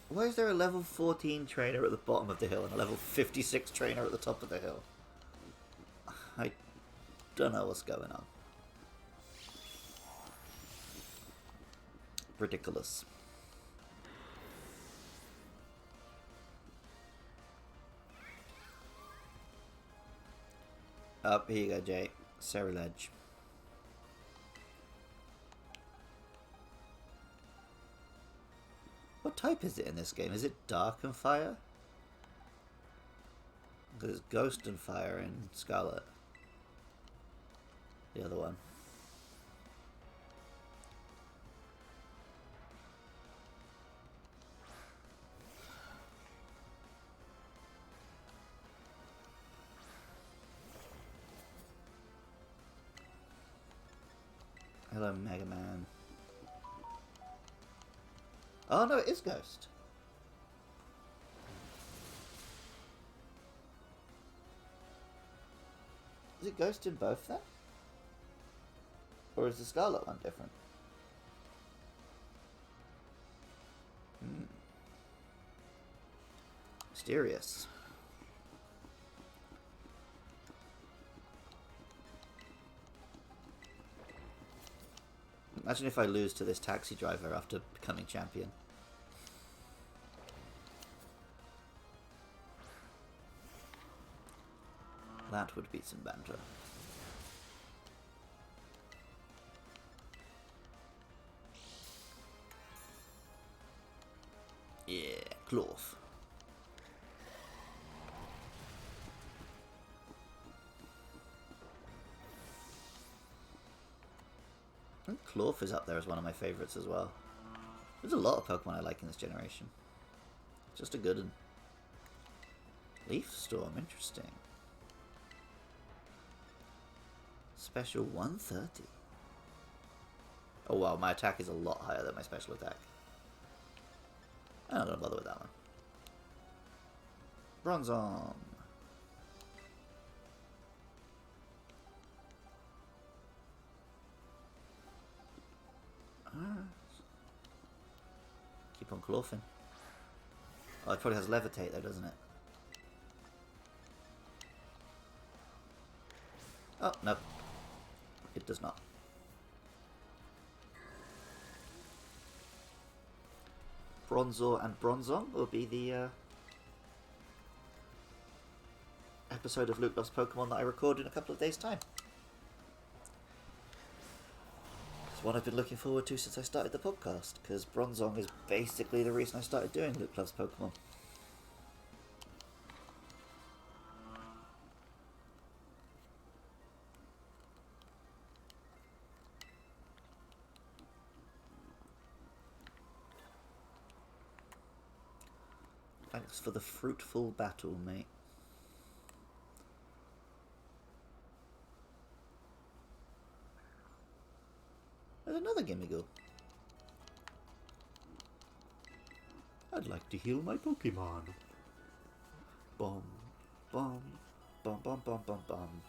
Why is there a level 14 trainer at the bottom of the hill and a level 56 trainer at the top of the hill? I don't know what's going on. Ridiculous. Up, here you go, Jay. Ceruledge. What type is it in this game? Is it Dark and Fire? Because it's Ghost and Fire in Scarlet. The other one. Hello, Mega Man. Oh no, it is Ghost. Is it Ghost in both then? Or is the Scarlet one different? Mysterious. Imagine if I lose to this taxi driver after becoming champion. That would be some banter. Yeah, cloth. I think Cloth is up there as one of my favourites as well. There's a lot of Pokemon I like in this generation. Just a good one. Leaf Storm, interesting. Special 130. Oh wow, my attack is a lot higher than my special attack. I'm not gonna bother with that one. Bronzong. Keep on clothing. Oh, it probably has levitate though, doesn't it? Oh, no. It does not. Bronzor and Bronzong will be the episode of Luke Loves Pokemon that I record in a couple of days' time. It's one I've been looking forward to since I started the podcast, because Bronzong is basically the reason I started doing Luke Loves Pokemon. Thanks for the fruitful battle, mate. There's another Gimmighoul. I'd like to heal my Pokemon. Bomb, bomb, bomb, bomb, bomb, bomb, bomb.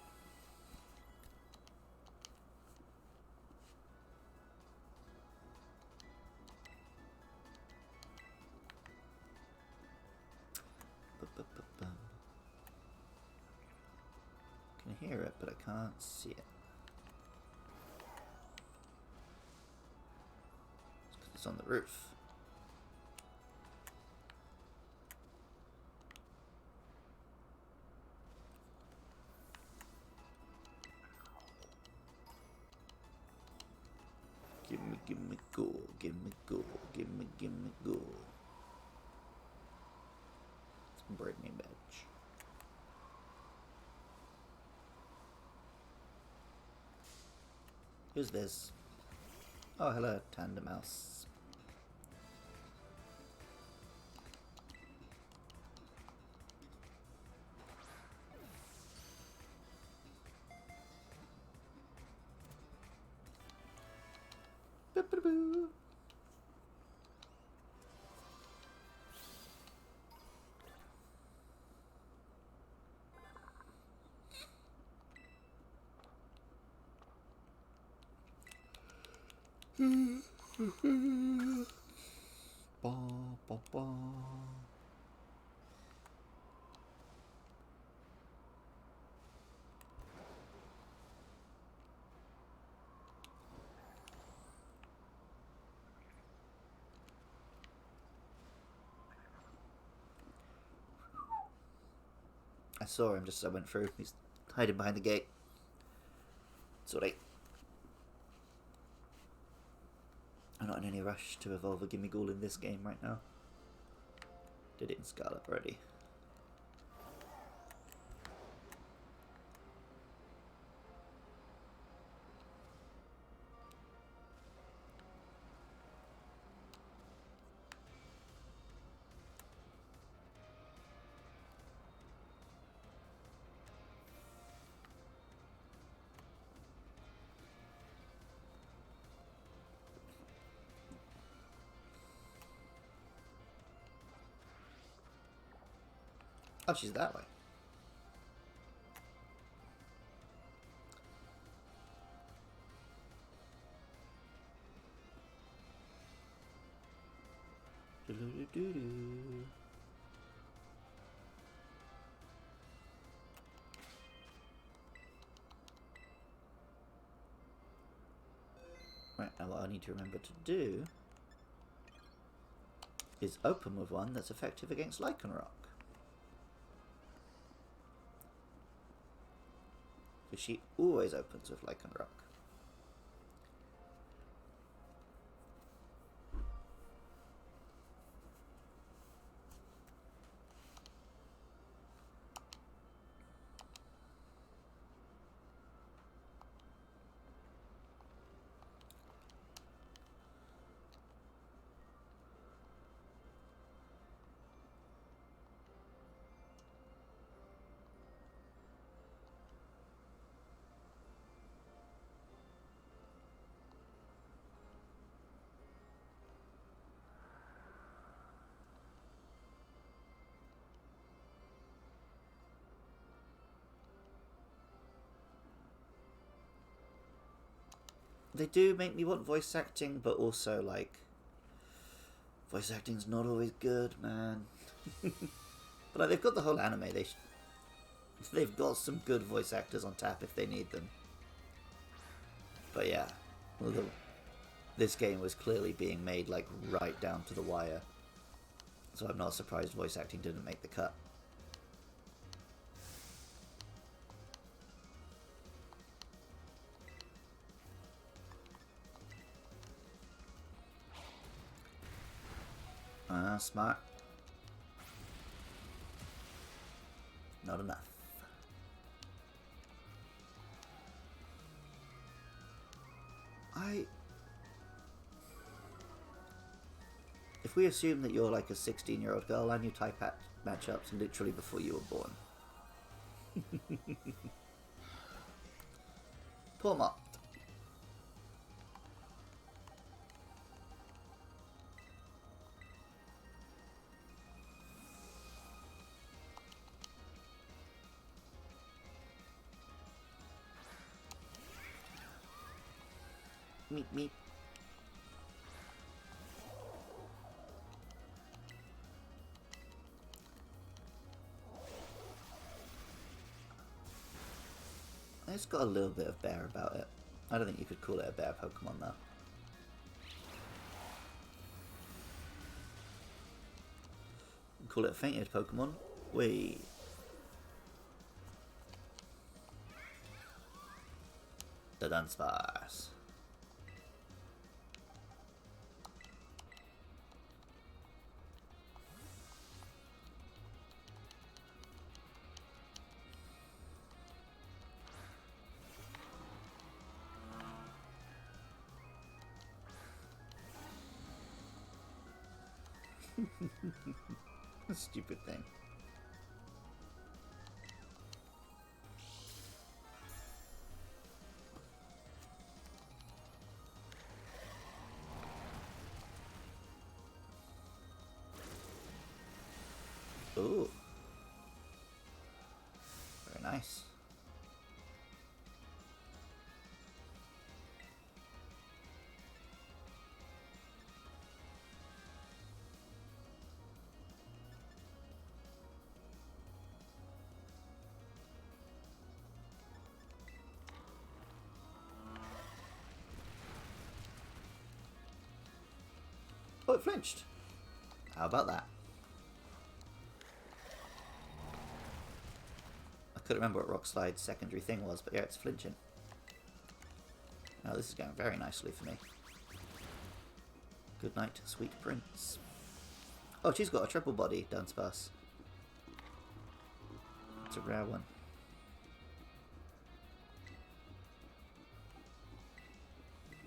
I can hear it, but I can't see it. It's 'cause it's on the roof. Gimme go, gimme go, gimme go. Some bread me badge. Who's this? Oh, hello, Tandem Mouse. Boop-a-boo. Ba, ba, ba. I saw him just as I went through. He's hiding behind the gate. Sorry. I'm not in any rush to evolve a Gimme Ghoul in this game right now. Did it in Scarlet already. Oh, she's that way. Do-do-do-do-do. Right, now what I need to remember to do is open with one that's effective against Lycanroc. Because she always opens with Lycanroc. They do make me want voice acting, but also, like, voice acting's not always good, man. But like, they've got the whole anime. They've got some good voice actors on tap if they need them. But yeah, well, this game was clearly being made like right down to the wire, so I'm not surprised voice acting didn't make the cut. Smart. Not enough. If we assume that you're like a 16-year-old girl and you type at matchups literally before you were born. Poor Mott. Meep meep. It's got a little bit of bear about it. I don't think you could call it a bear Pokemon though. Call it a fainted Pokemon. Wait. The Dunsparce. Stupid thing. Ooh. Very nice. Oh, it flinched. How about that? I couldn't remember what Rock Slide's secondary thing was, but yeah, it's flinching. Now this is going very nicely for me. Good night, sweet prince. Oh, she's got a triple body Dunsparce. It's a rare one.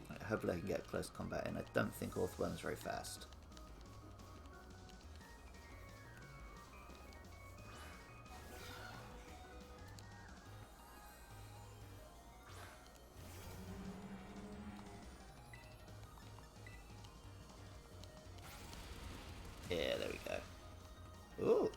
Right, hopefully I can get close combat in. I don't think Orthworm's very fast. Yeah, there we go. Ooh.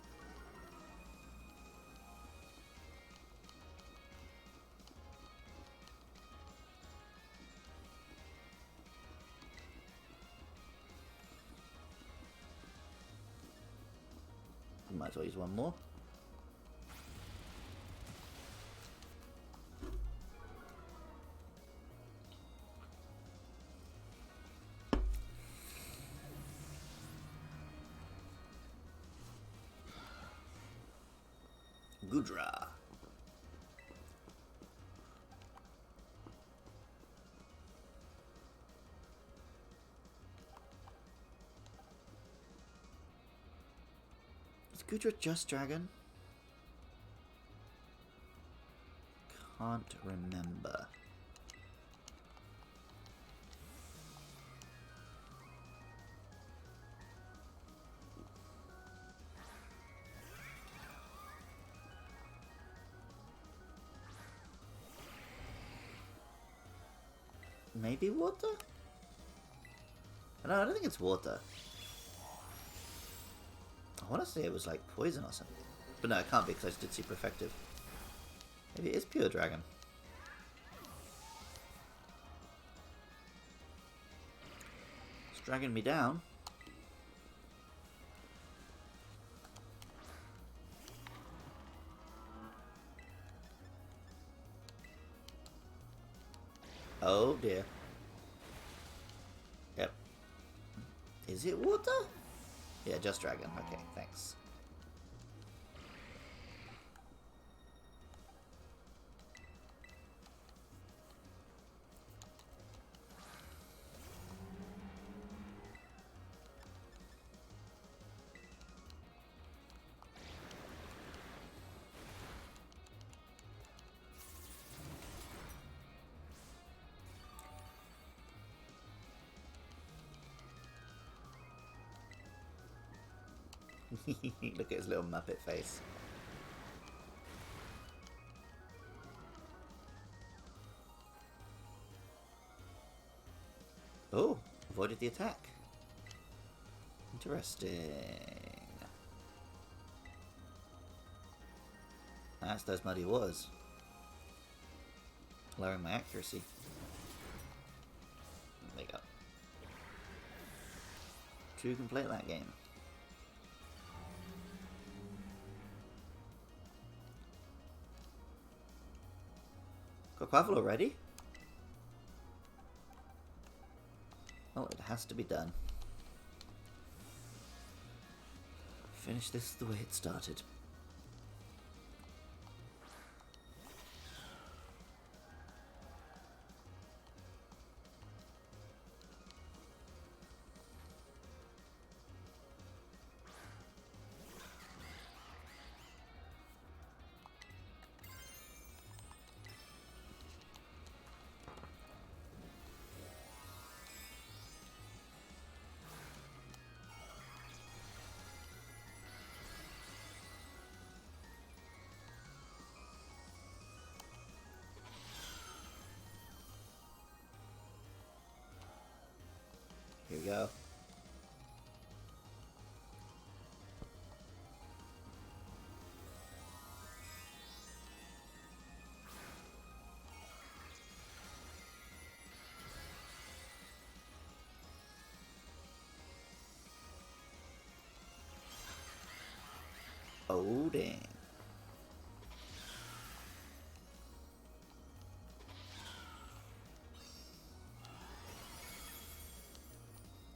Might as well use one more. Gudra. Is Gudra just dragon? Can't remember. Maybe water? No, I don't think it's water. I want to say it was like poison or something. But no, it can't be because I did super effective. Maybe it is pure dragon. It's dragging me down. Oh dear. Yep. Is it water? Yeah, just dragon. Okay, thanks. Look at his little Muppet face. Oh, avoided the attack. Interesting. That's those muddy waters. Lowering my accuracy. There you go. Two can play that game. Got Quaffle already? Oh, it has to be done. Finish this the way it started. Oh, dang.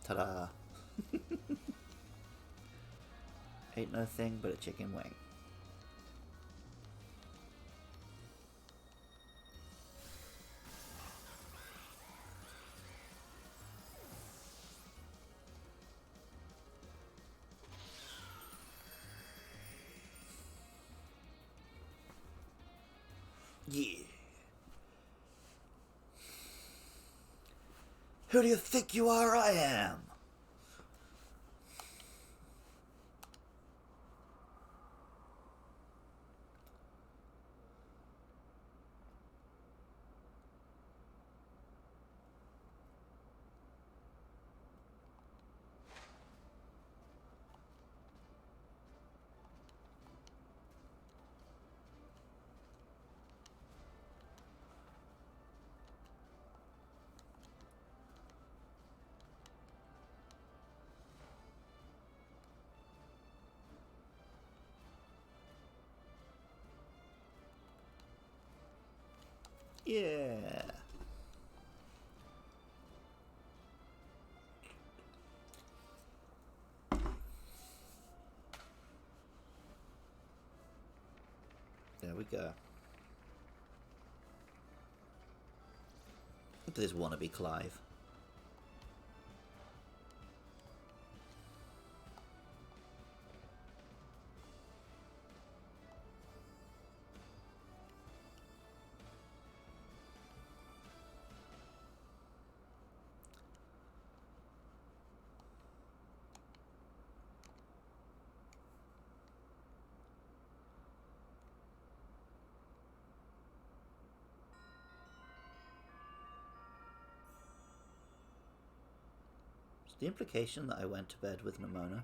Ta-da. Ain't no thing but a chicken wing. Yeah. Who do you think you are? I am. Yeah. There we go. Look at this wannabe Clive. Is the implication that I went to bed with Nimona?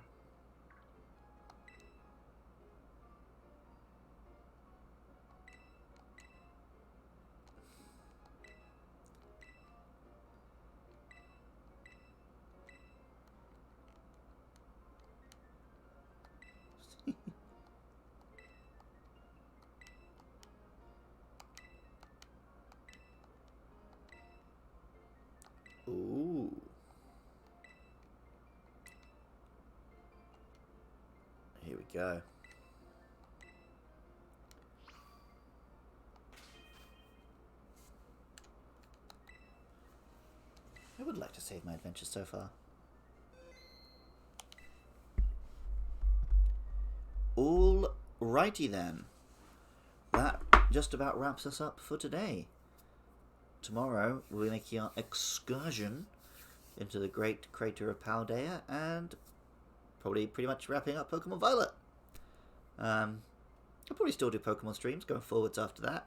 Ooh. Here we go. I would like to save my adventures so far. Alrighty then. That just about wraps us up for today. Tomorrow we'll be making our excursion into the great crater of Paldea and probably pretty much wrapping up Pokemon Violet. I'll probably still do Pokemon streams going forwards after that.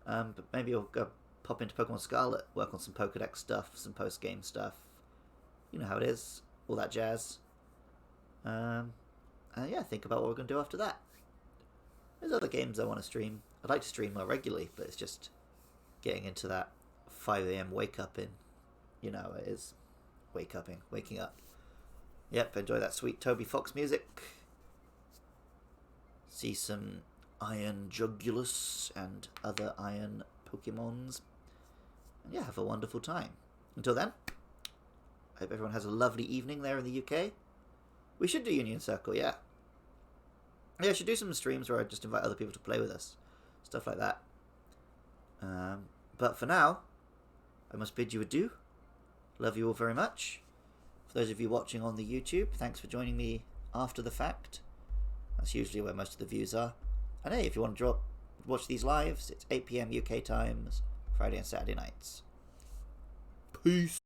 But maybe I'll go pop into Pokemon Scarlet, work on some Pokedex stuff, some post-game stuff. You know how it is, all that jazz. And yeah, think about what we're going to do after that. There's other games I want to stream. I'd like to stream more regularly, but it's just getting into that 5 AM wake up in. You know, it is waking up. Yep, enjoy that sweet Toby Fox music. See some Iron Jugulus and other Iron Pokemons. And yeah, have a wonderful time. Until then, I hope everyone has a lovely evening there in the UK. We should do Union Circle, yeah. Yeah, I should do some streams where I just invite other people to play with us. Stuff like that. But for now, I must bid you adieu. Love you all very much. For those of you watching on the YouTube, thanks for joining me after the fact. That's usually where most of the views are. And hey, if you want to watch these lives, it's 8 PM UK times, Friday and Saturday nights. Peace.